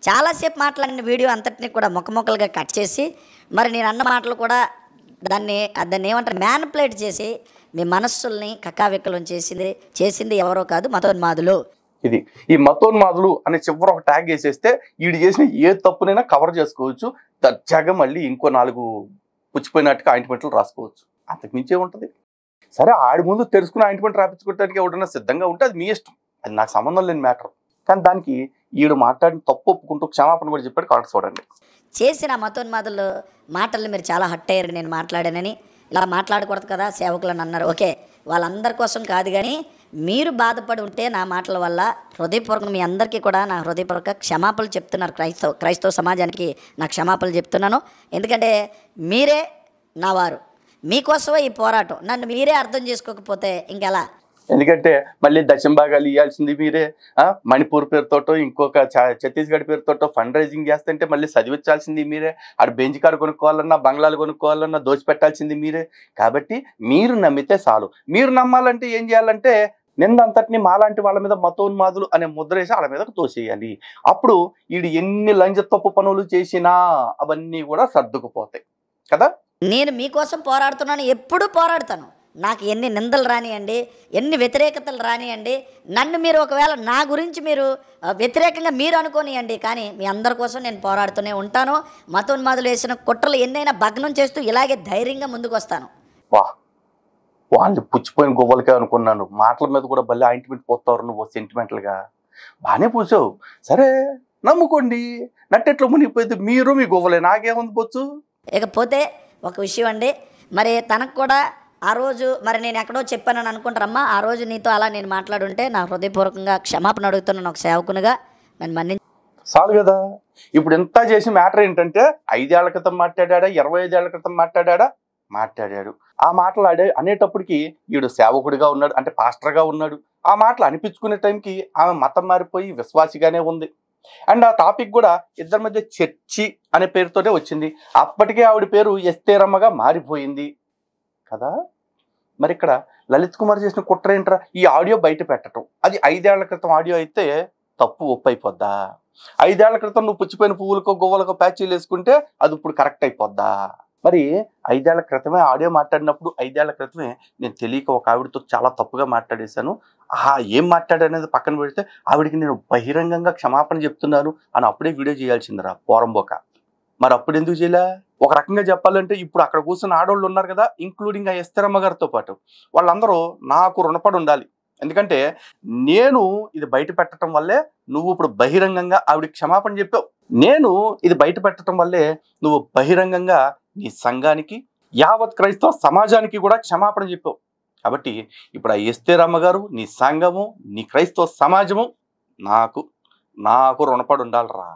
చాలాసేపు మాట్లాడిన వీడియో అంతటిని కూడా మొక్కలుగా కట్ చేసి, మరి నేను అన్న మాటలు కూడా దాన్ని ఏమంటారు, మ్యానిపులేట్ చేసి మీ మనస్సుల్ని కక్కావిక్కలం చేసింది ఎవరో కాదు, మతోన్మాదులు. ఇది ఈ మతోన్మాదులు అనే చివరి ఒక ట్యాగ్ వేసేస్తే ఈడు చేసిన ఏ తప్పునైనా కవర్ చేసుకోవచ్చు. దర్జాగా మళ్ళీ ఇంకో 4 పుచ్చిపోయినట్టుగా ఆయింట్మెంట్లు రాసుకోవచ్చు. అంతకు మించే ఉంటుంది. సరే, ఆడి ముందు తెలుసుకుని ఆయింట్మెంట్ రాపించుకోవడానికి ఎవడన్నా సిద్ధంగా ఉంటే అది మీ ఇష్టం, అది నాకు సంబంధం లేని మ్యాటర్. కానీ దానికి ఈడు మాట్లాడిన తప్పు ఒప్పుకుంటూ క్షమాపణ కూడా చెప్పాడు. కాదు చూడండి, చేసిన మతోన్మాదులు మాటల్ని మీరు చాలా హట్ అయ్యారు, నేను మాట్లాడానని. ఇలా మాట్లాడకూడదు కదా సేవకులను అన్నారు. ఓకే, వాళ్ళందరి కోసం కాదు, కానీ మీరు బాధపడి ఉంటే నా మాటల వల్ల హృదయపూర్వకంగా మీ అందరికీ కూడా నా హృదయపూర్వక క్షమాపణలు చెప్తున్నారు. క్రైస్తవ సమాజానికి నా క్షమాపణలు చెప్తున్నాను. ఎందుకంటే మీరే నా వారు, మీకోసమే ఈ పోరాటం. నన్ను మీరే అర్థం చేసుకోకపోతే ఇంకెలా? ఎందుకంటే మళ్ళీ దశం భాగాలు ఇవ్వాల్సింది మీరే. మణిపూర్ పేరుతోటో ఇంకొక ఛత్తీస్గఢ్ పేరుతోటో ఫండ్ రైజింగ్ చేస్తుంటే మళ్ళీ చదివించాల్సింది మీరే. ఆడు బెంచ్ కారు కొనుక్కోవాలన్నా, బంగ్లాలు కొనుక్కోవాలన్నా దోచిపెట్టాల్సింది మీరే. కాబట్టి మీరు నమ్మితే చాలు. మీరు నమ్మాలంటే ఏం చేయాలంటే నిందంతటిని మాలాంటి వాళ్ళ మీద మతోన్మాదులు అనే ముద్ర వేసి వాళ్ళ మీదకు తోసేయాలి. అప్పుడు వీడు ఎన్ని లంజ తప్పు పనులు చేసినా అవన్నీ కూడా సర్దుకుపోతాయి కదా. నేను మీకోసం పోరాడుతున్నాను, ఎప్పుడూ పోరాడుతాను. నాకు ఎన్ని నిందలు రానియండి, ఎన్ని వ్యతిరేకతలు రానియండి, నన్ను మీరు ఒకవేళ నా గురించి మీరు వ్యతిరేకంగా మీరు అనుకోనియండి, కానీ మీ అందరి కోసం నేను పోరాడుతూనే ఉంటాను. మతోన్మాదులు వేసిన కుట్రలు ఎన్నైనా భగ్నం చేస్తూ ఇలాగే ధైర్యంగా ముందుకు వస్తాను. వాళ్ళు పుచ్చిపోయిన గొవ్వలకే అనుకున్నాను. మాటల మీద కూడా భలే ఆయింట్మెంట్ పోతారు నువ్వు సెంటిమెంటల్గా. బాగానే పూసావు, సరే నమ్ముకోండి. నట్టెట్లో మునిగిపోయింది మీరు, మీ గొవ్వలే, నాకేముంది పోచ్చు. ఇకపోతే ఒక విషయం అండి, మరి తనకు కూడా ఆ రోజు మరి నేను ఎక్కడో చెప్పానని అనుకుంటారమ్మా, ఆ రోజు నీతో అలా నేను మాట్లాడుంటే నా హృదయపూర్వకంగా క్షమాపణ అడుగుతున్నాను ఒక సేవకునిగా, నన్ను మన్నించి చాలు కదా. ఇప్పుడు ఎంత చేసి మ్యాటర్ ఏంటంటే 5 ఏళ్ల క్రితం మాట్లాడా, 25 ఏళ్ల క్రితం మాట్లాడాడు. ఆ మాటలు అనేటప్పటికి వీడు సేవకుడిగా ఉన్నాడు, అంటే పాస్టర్గా ఉన్నాడు. ఆ మాటలు అనిపించుకునే టైంకి ఆమె మతం మారిపోయి విశ్వాసిగానే ఉంది. అండ్ ఆ టాపిక్ కూడా ఇద్దరి మధ్య చర్చి అనే పేరుతోనే వచ్చింది. అప్పటికే ఆవిడ పేరు ఎస్తేరమ్మగా మారిపోయింది కదా. మరి ఇక్కడ లలిత్ కుమార్ చేసిన కుట్ర ఏంట్రా? ఈ ఆడియో బయట పెట్టడం. అది 5 ఏళ్ల క్రితం ఆడియో అయితే తప్పు ఒప్పు అయిపోద్దా? 5 ఏళ్ల క్రితం నువ్వు పుచ్చిపోయిన పువ్వులకో గొవ్వలకో ప్యాచీలు వేసుకుంటే అది ఇప్పుడు కరెక్ట్ అయిపోద్దా? మరి 5 ఏళ్ల క్రితమే ఆడియో మాట్లాడినప్పుడు 5 ఏళ్ల క్రితమే నేను తెలియక ఒక ఆవిడతో చాలా తప్పుగా మాట్లాడేశాను, ఏం మాట్లాడనేది పక్కన పెడితే ఆవిడికి నేను బహిరంగంగా క్షమాపణ చెప్తున్నాను అని అప్పుడే వీడియో చేయాల్సిందిరా పోరంబోక. మరి అప్పుడు ఎందుకు చేయలే? ఒక రకంగా చెప్పాలంటే ఇప్పుడు అక్కడ కూర్చున్న ఆడవాళ్ళు ఉన్నారు కదా, ఇంక్లూడింగ్ ఆ ఎస్తేరమ్మ గారితో పాటు, వాళ్ళందరూ నాకు రుణపడి ఉండాలి. ఎందుకంటే నేను ఇది బయట పెట్టడం వల్లే నువ్వు ఇప్పుడు బహిరంగంగా ఆవిడకి క్షమాపణ చెప్పావు. నేను ఇది బయట పెట్టడం వల్లే నువ్వు బహిరంగంగా నీ సంఘానికి, యావత్ క్రైస్తవ సమాజానికి కూడా క్షమాపణ చెప్పావు. కాబట్టి ఇప్పుడు ఆ ఎస్తేరమ్మ గారు, నీ సంఘము, నీ క్రైస్తవ సమాజము నాకు రుణపడి ఉండాలిరా.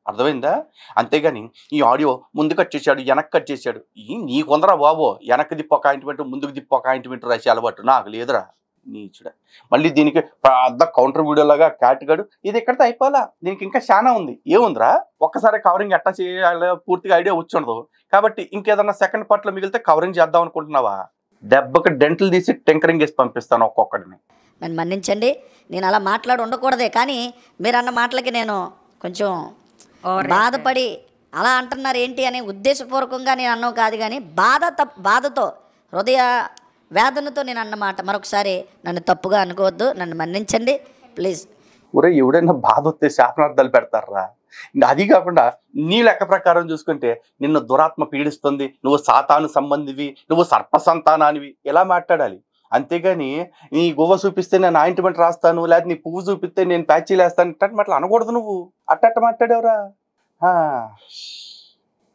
అర్థమైందా? అంతేగాని ఈ ఆడియో ముందు కట్ చేశాడు, వెనక్కి కట్ చేశాడు, నీకుందరా బాబో, వెనక్కి దిప్పొక ఆయింట్మెంట్, ముందుకు దిప్పొక ఆయింట్మెంట్ రాసే అలవాటు నాకు లేదురా నీచుడ. మళ్ళీ దీనికి పెద్ద కౌంటర్ వీడియోలాగా క్యాట్గాడు ఇది ఎక్కడితో అయిపోవాలా, దీనికి ఇంకా చాలా ఉంది. ఏముందిరా, ఒక్కసారి కవరింగ్ ఎట్టా చేయాలో పూర్తిగా ఐడియా వచ్చి ఉండదు. కాబట్టి ఇంకేదన్నా సెకండ్ పార్ట్లో మిగిలితే కవరింగ్ చేద్దాం అనుకుంటున్నావా? దెబ్బకి డెంటల్ తీసి టెంకరింగ్ వేసి పంపిస్తాను ఒక్కొక్కడిని. నన్ను మన్నించండి, నేను అలా మాట్లాడి ఉండకూడదే, కానీ మీరు అన్న మాటలకి నేను కొంచెం బాధపడి అలా అంటున్నారు ఏంటి అని ఉద్దేశపూర్వకంగా నేను అన్నావు కాదు, కానీ బాధతో హృదయ వేదనతో నేను అన్నమాట. మరొకసారి నన్ను తప్పుగా అనుకోవద్దు, నన్ను మన్నించండి ప్లీజ్. ఒరే, ఎవడైనా బాధ వస్తే శాపనార్థాలు పెడతారా? అది కాకుండా నీ లెక్క ప్రకారం చూసుకుంటే నిన్ను దురాత్మ పీడిస్తుంది, నువ్వు సాతాను సంబంధివి, నువ్వు సర్ప సంతానానివి ఎలా మాట్లాడాలి. అంతేగాని నీ గువ్వ చూపిస్తే నేను ఆయింట్మెంట్ రాస్తాను, లేకపోతే నీ పువ్వు చూపిస్తే నేను ప్యాచీలు వేస్తాను ఇట్టని మాటలు అనకూడదు. నువ్వు అట్టట్ట మాట్లాడేవరా.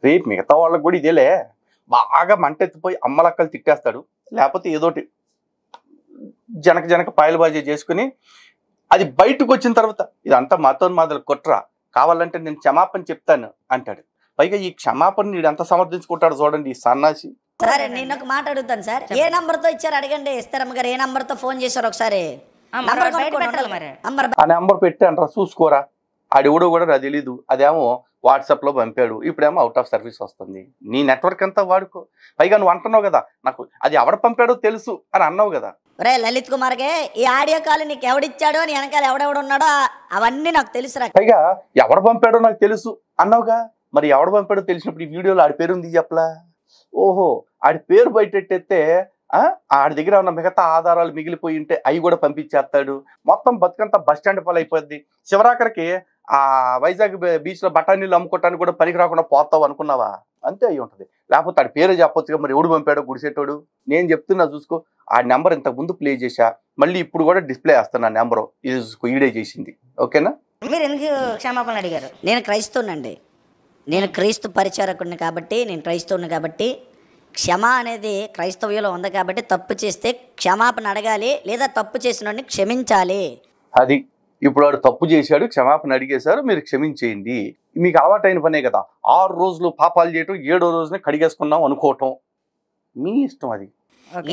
రేపు మిగతా వాళ్ళకి కూడా ఇదేలే, బాగా మంటెత్తిపోయి అమ్మలక్కలు తిట్టేస్తాడు, లేకపోతే ఏదోటి జనక పాయలబాజీ చేసుకుని అది బయటకు వచ్చిన తర్వాత ఇదంతా మాతోన్మాదలు కొట్రా, కావాలంటే నేను క్షమాపణ చెప్తాను అంటాడు. పైగా ఈ క్షమాపణ నీడు ఎంత సమర్థించుకుంటాడు చూడండి ఈ సన్నాసి. సరే నేను ఒక మాట అడుగుతాను సార్, ఏ నంబర్ తో ఇచ్చారు అడగండి. ఇస్తారమ్మ గారు ఏ నంబర్ తో ఫోన్ చేశారు ఒకసారి ఆ నెంబర్ పెట్టాను చూసుకోరా. ఆడెవడో కూడా నాకు తెలీదు, అదేమో వాట్సాప్లో పంపాడు, ఇప్పుడేమో అవుట్ ఆఫ్ సర్వీస్ వస్తుంది. నీ నెట్వర్క్ అంతా వాడుకో. పైగా నువ్వు అంటున్నావు కదా నాకు అది ఎవడ పంపాడో తెలుసు అని అన్నావు కదా. రే లలిత్ కుమార్కే ఈ ఆడియో కాల్ నీకు ఎవడిచ్చాడో నీ వెనకాల ఎవడెవడున్నాడో అవన్నీ నాకు తెలుసురా. పైగా ఎవడ పంపాడో నాకు తెలుసు అన్నావుగా, మరి ఎవడ పంపాడో తెలిసినప్పుడు ఈ వీడియోలో ఆడి పేరు ఉంది చెప్పలా. ఓహో ఆడి పేరు బయటెట్టేస్తే ఆడి దగ్గర ఉన్న మిగతా ఆధారాలు మిగిలిపోయి ఉంటే అవి కూడా పంపించేస్తాడు. మొత్తం బతుకంతా బస్ స్టాండ్ పాలు అయిపోద్ది. చివరాఖరికి ఆ వైజాగ్ బీచ్లో బఠానీలు అమ్ముకోవటానికి కూడా పనికి రాకుండా పోతావు అనుకున్నావా? అంతే అయి ఉంటుంది. లేకపోతే ఆడి పేరు చెప్పొచ్చుగా, మరి ఎవడు పంపాడో గుడిసేటోడు. నేను చెప్తున్నా చూసుకో, ఆ నెంబర్ ఇంతకు ముందు ప్లే చేశా, మళ్ళీ ఇప్పుడు కూడా డిస్ప్లే వేస్తాను. ఆ నెంబరు ఇది చూసుకో, ఈడే చేసింది. ఓకేనా? మీరు ఎందుకు క్షమాపణ అడిగారు? నేను క్రైస్తవునండి, నేను క్రీస్తు పరిచారకుడిని కాబట్టి, నేను క్రైస్తవుని కాబట్టి క్షమ అనేది క్రైస్తవ్యంలో ఉంది కాబట్టి తప్పు చేస్తే క్షమాపణ అడగాలి, లేదా తప్పు చేసిన క్షమించాలి. అది ఇప్పుడు వాడు తప్పు చేశాడు, క్షమాపణ అడిగేశారు, మీరు క్షమించేయండి. మీకు అలవాటైన పనే కదా 6 రోజులు పాపాలు చేయటం, 7వ రోజునే కడిగేసుకున్నాం అనుకోవటం మీ ఇష్టం. అది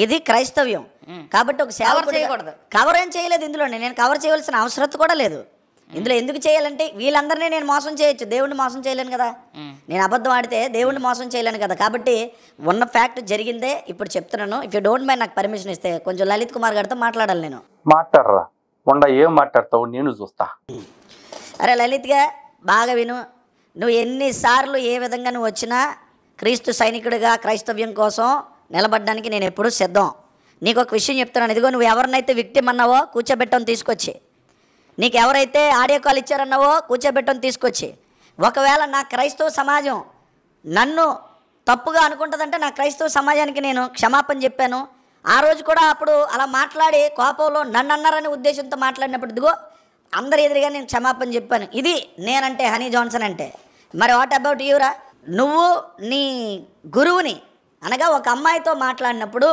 ఇది క్రైస్తవ్యం కాబట్టి ఒక సేవ చేయకూడదు. కవర్ ఏం చేయలేదు ఇందులో, నేను కవర్ చేయవలసిన అవసరం కూడా లేదు. ఇందులో ఎందుకు చేయాలంటే వీళ్ళందరినీ నేను మోసం చేయొచ్చు, దేవుడిని మోసం చేయలేను కదా. నేను అబద్ధం ఆడితే దేవుడిని మోసం చేయలేను కదా. కాబట్టి ఉన్న ఫ్యాక్ట్ జరిగిందే ఇప్పుడు చెప్తున్నాను. ఇఫ్ యూ డోంట్ మైండ్ నాకు పర్మిషన్ ఇస్తే కొంచెం లలిత్ కుమార్ గారితో మాట్లాడాలి. నేను మాట్లాడరా ఉండ, ఏం మాట్లాడతావు నేను చూస్తా. అరే లలిత్గా బాగా విను, నువ్వు ఎన్నిసార్లు ఏ విధంగా నువ్వు వచ్చినా క్రీస్తు సైనికుడిగా క్రైస్తవ్యం కోసం నిలబడడానికి నేను ఎప్పుడూ సిద్ధం. నీకు ఒక విషయం చెప్తున్నాను, ఇదిగో నువ్వు ఎవరినైతే విక్టిమ్ అన్నావో కూర్చోబెట్టని తీసుకొచ్చి, నీకు ఎవరైతే ఆడియో కాల్ ఇచ్చారన్నావో కూర్చోబెట్టని తీసుకొచ్చి, ఒకవేళ నా క్రైస్తవ సమాజం నన్ను తప్పుగా అనుకుంటుందంటే నా క్రైస్తవ సమాజానికి నేను క్షమాపణ చెప్పాను. ఆ రోజు కూడా అప్పుడు అలా మాట్లాడి కోపంలో నన్ను అన్నారనే ఉద్దేశంతో మాట్లాడినప్పుడు ఇదిగో అందరి ఎదురుగా నేను క్షమాపణ చెప్పాను. ఇది నేనంటే హనీ జాన్సన్ అంటే. మరి వాట్ అబౌట్ యూరా? నువ్వు నీ గురువుని అనగా ఒక అమ్మాయితో మాట్లాడినప్పుడు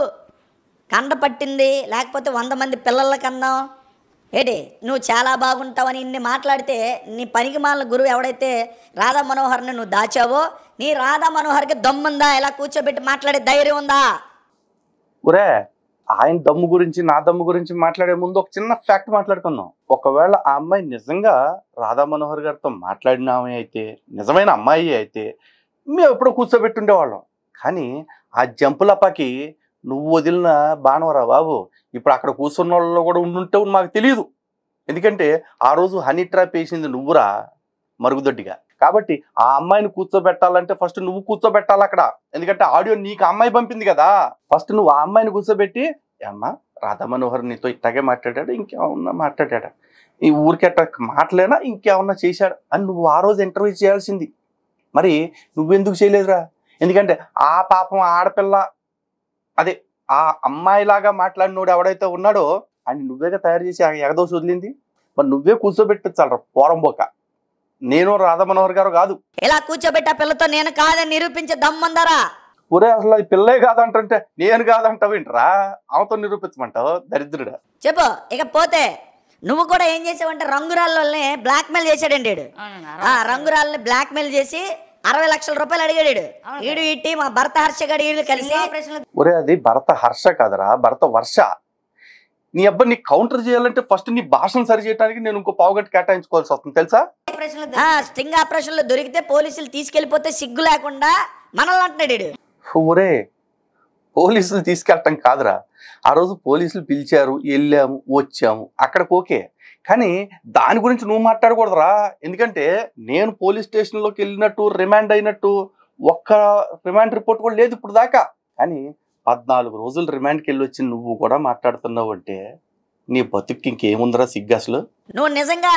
కండ పట్టింది, లేకపోతే 100 మంది పిల్లల కందాం ఏంటి నువ్వు చాలా బాగుంటావని ఇన్ని మాట్లాడితే నీ పనికి మాలిన గురువు ఎవడైతే రాధా మనోహర్ని నువ్వు దాచావో, నీ రాధా మనోహర్కి దమ్ముందా? ఇలా కూర్చోబెట్టి మాట్లాడే ధైర్యం ఉందా? ఒరే ఆయన దమ్ము గురించి నా దమ్ము గురించి మాట్లాడే ముందు ఒక చిన్న ఫ్యాక్ట్ మాట్లాడుకుందాం. ఒకవేళ ఆ అమ్మాయి నిజంగా రాధా మనోహర్ గారితో మాట్లాడిన ఆమె అయితే, నిజమైన అమ్మాయి అయితే మేము ఎప్పుడో కూర్చోబెట్టుండేవాళ్ళం. కానీ ఆ జంపులప్పకి నువ్వు వదిలిన బాణవరా బాబు, ఇప్పుడు అక్కడ కూర్చున్న వాళ్ళు కూడా ఉండుంటే మాకు తెలియదు. ఎందుకంటే ఆ రోజు హనీ ట్రాప్ వేసింది నువ్వురా మరుగుదొడ్డిగా. కాబట్టి ఆ అమ్మాయిని కూర్చోబెట్టాలంటే ఫస్ట్ నువ్వు కూర్చోబెట్టాలి అక్కడ. ఎందుకంటే ఆడియో నీకు అమ్మాయి పంపింది కదా. ఫస్ట్ నువ్వు ఆ అమ్మాయిని కూర్చోబెట్టి, అమ్మా రాధా మనోహర్ నీతో ఇట్లాగే మాట్లాడాడు, ఇంకేమన్నా మాట్లాడా, ఈ ఊరికెట్ట మాటలేనా ఇంకేమన్నా చేశాడు అని నువ్వు ఆ రోజు ఇంటర్వ్యూ చేయాల్సింది. మరి నువ్వెందుకు చేయలేదురా? ఎందుకంటే ఆ పాపం ఆడపిల్ల, అదే ఆ అమ్మాయిలాగా మాట్లాడినోడు ఎవడైతే ఉన్నాడో అని నువ్వేగా తయారు చేసి ఎగదోసి వదిలింది. మరి నువ్వే కూర్చోబెట్టచ్చాలరా పోరంబోక. నేను రాధా మనోహర్ గారు కాదు. ఇలా కూర్చోబెట్టా పిల్లతో నేను కాదని నిరూపించే దమ్ముందరా? ఒరే అసలు అది పిల్లే కాదంటే నేను కాదంటావు ఏంట్రా? ఆమెతో నిరూపించమంటావు దరిద్రుడా. చెప్పు. ఇక పోతే నువ్వు కూడా ఏం చేసావంటే రంగురాళ్ళని బ్లాక్మెయిల్ చేశాడండి. రంగురాళ్ళని బ్లాక్మెయిల్ చేసి 60 లక్షల రూపాయలు అడిగాడు. ఈడు ఇట్టి మా భర్త హర్ష గడి ఈడు కలిసి. ఒరే అది భర్త హర్ష కాదరా, భర్త వర్ష. నీ అబ్బాయి నీ కౌంటర్ చేయాలంటే ఫస్ట్ నీ భాషను సరి చేయడానికి నేను ఇంకో పావుగంట కేటాయించుకోవాల్సి వస్తుంది తెలుసా? స్టింగ్ ఆపరేషన్ లో దొరికితే పోలీసులు తీసుకెళ్లిపోతే సిగ్గు లేకుండా మనల్ని అంటున్నాడు. ఒరే పోలీసులు తీసుకెళ్ళటం కాదురా, ఆ రోజు పోలీసులు పిలిచారు, వెళ్ళాము, వచ్చాము, అక్కడికి ఓకే. కానీ దాని గురించి నువ్వు మాట్లాడకూడదురా. ఎందుకంటే నేను పోలీస్ స్టేషన్లోకి వెళ్ళినట్టు, రిమాండ్ అయినట్టు ఒక్క రిమాండ్ రిపోర్ట్ కూడా లేదు ఇప్పుడు దాకా. కానీ 14 రోజులు రిమాండ్కి వెళ్ళి వచ్చి నువ్వు కూడా మాట్లాడుతున్నావు అంటే నీ బతుక్కి ఇంకేముందిరా సిగ్గు అసలు? నువ్వు నిజంగా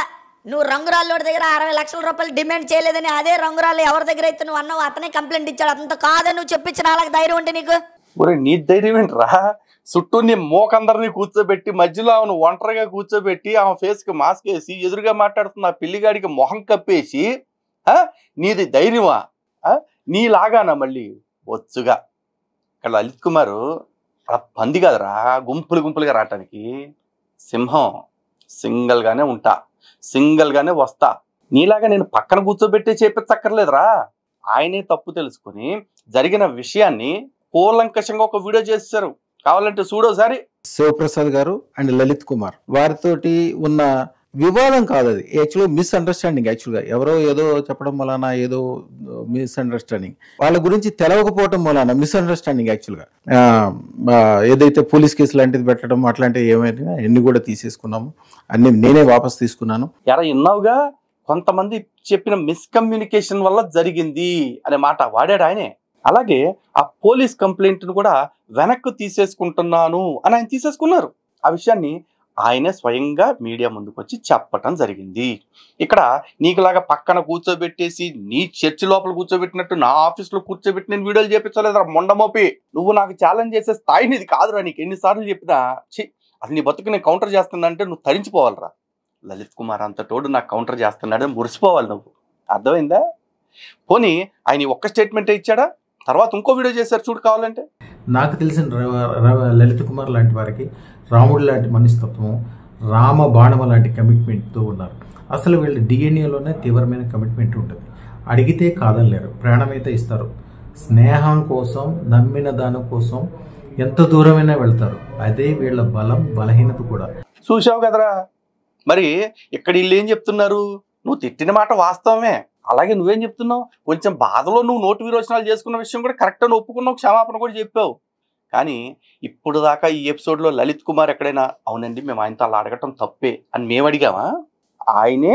నువ్వు రంగురాళ్ళోడి దగ్గర 60 లక్షల రూపాయలు డిమాండ్ చేయలేదని, అదే రంగురాళ్ళు ఎవరి దగ్గర అయితే నువ్వు అన్నావు అతనే కంప్లైంట్ ఇచ్చాడు. అంత కాదని నువ్వు చెప్పించిన వాళ్ళకి ధైర్యం ఉంటే నీకు? ఒరే నీ ధైర్యం ఏంట్రా? చుట్టూ నీ మోకందరినీ కూర్చోబెట్టి మధ్యలో ఆమెను ఒంటరిగా కూర్చోబెట్టి ఆమె ఫేస్కి మాస్క్ వేసి ఎదురుగా మాట్లాడుతున్న ఆ పిల్లిగాడికి మొహం కప్పేసి నీది ధైర్యమా? నీలాగానా మళ్ళీ వచ్చుగా? ఇక్కడ లలిత్ కుమార్ అలా పంది కదరా, గుంపులుగా రావటానికి. సింహం, సింగిల్గానే ఉంటా, సింగిల్గానే వస్తా. నీలాగా నేను పక్కన కూర్చోబెట్టి చేపించక్కర్లేదురా. ఆయనే తప్పు తెలుసుకుని జరిగిన విషయాన్ని కూలంకషంగా ఒక వీడియో చేశారు. కావాలంటే చూడోసారి. శివప్రసాద్ గారు అండ్ లలిత్ కుమార్ వారితోటి ఉన్న వివాదం కాదు అది, యాక్చువల్గా మిస్అండర్స్టాండింగ్. యాక్చువల్గా ఎవరో ఏదో చెప్పడం వలన ఏదో మిస్అండర్స్టాండింగ్, వాళ్ళ గురించి తెలవకపోవటం వలన మిస్అండర్స్టాండింగ్. యాక్చువల్గా ఏదైతే పోలీస్ కేసు లాంటిది పెట్టడం అట్లాంటివి ఏమైనా అన్ని కూడా తీసేసుకున్నాము, అన్ని నేనే వాపస్ తీసుకున్నాను. ఎరా విన్నావుగా, కొంతమంది చెప్పిన మిస్కమ్యూనికేషన్ వల్ల జరిగింది అనే మాట వాడాడు ఆయనే. అలాగే ఆ పోలీస్ కంప్లైంట్ను కూడా వెనక్కు తీసేసుకుంటున్నాను అని ఆయన తీసేసుకున్నారు. ఆ విషయాన్ని ఆయనే స్వయంగా మీడియా ముందుకు వచ్చి చెప్పటం జరిగింది. ఇక్కడ నీకులాగా పక్కన కూర్చోబెట్టేసి నీ చర్చి లోపల కూర్చోబెట్టినట్టు నా ఆఫీస్లో కూర్చోబెట్టి నేను వీడియోలు చేపించలేదురా మొండమోపి. నువ్వు నాకు ఛాలెంజ్ చేసే స్థాయి నీది కాదురా. నీకు ఎన్నిసార్లు చెప్పినా అసలు నీ బతుకు నేను కౌంటర్ చేస్తున్నా నువ్వు తరించిపోవాలిరా. లలిత్ కుమార్ అంత తోడు నాకు కౌంటర్ చేస్తున్నాడని మురిసిపోవాలి నువ్వు. అర్థమైందా? పోనీ ఆయన ఒక్క స్టేట్మెంటే ఇచ్చాడా? తర్వాత ఇంకో వీడియో చేశారు చూడు కావాలంటే. నాకు తెలిసిన లలిత్ కుమార్ లాంటి వారికి రాముడు లాంటి మనస్తత్వం, రామ బాణమ లాంటి కమిట్మెంట్తో ఉన్నారు. అసలు వీళ్ళ డిఎన్ఏలోనే తీవ్రమైన కమిట్మెంట్ ఉంటుంది. అడిగితే కాదనలేరు, ప్రాణమైతే ఇస్తారు. స్నేహం కోసం, నమ్మిన దాని కోసం ఎంత దూరమైనా వెళ్తారు. అదే వీళ్ళ బలం, బలహీనత కూడా. చూసావు కదరా. మరి ఇక్కడ వీళ్ళు ఏం చెప్తున్నారు? నువ్వు తిట్టిన మాట వాస్తవమే, అలాగే నువ్వేం చెప్తున్నావు? కొంచెం బాధలో నువ్వు నోటు విరోచనాలు చేసుకున్న విషయం కూడా కరెక్ట్గా ఒప్పుకున్నావు, క్షమాపణ కూడా చెప్పావు. కానీ ఇప్పుడు దాకా ఈ ఎపిసోడ్లో లలిత్ కుమార్ ఎక్కడైనా అవునండి మేము ఆయనతో అలా అడగటం తప్పే అని మేము అడిగామా? ఆయనే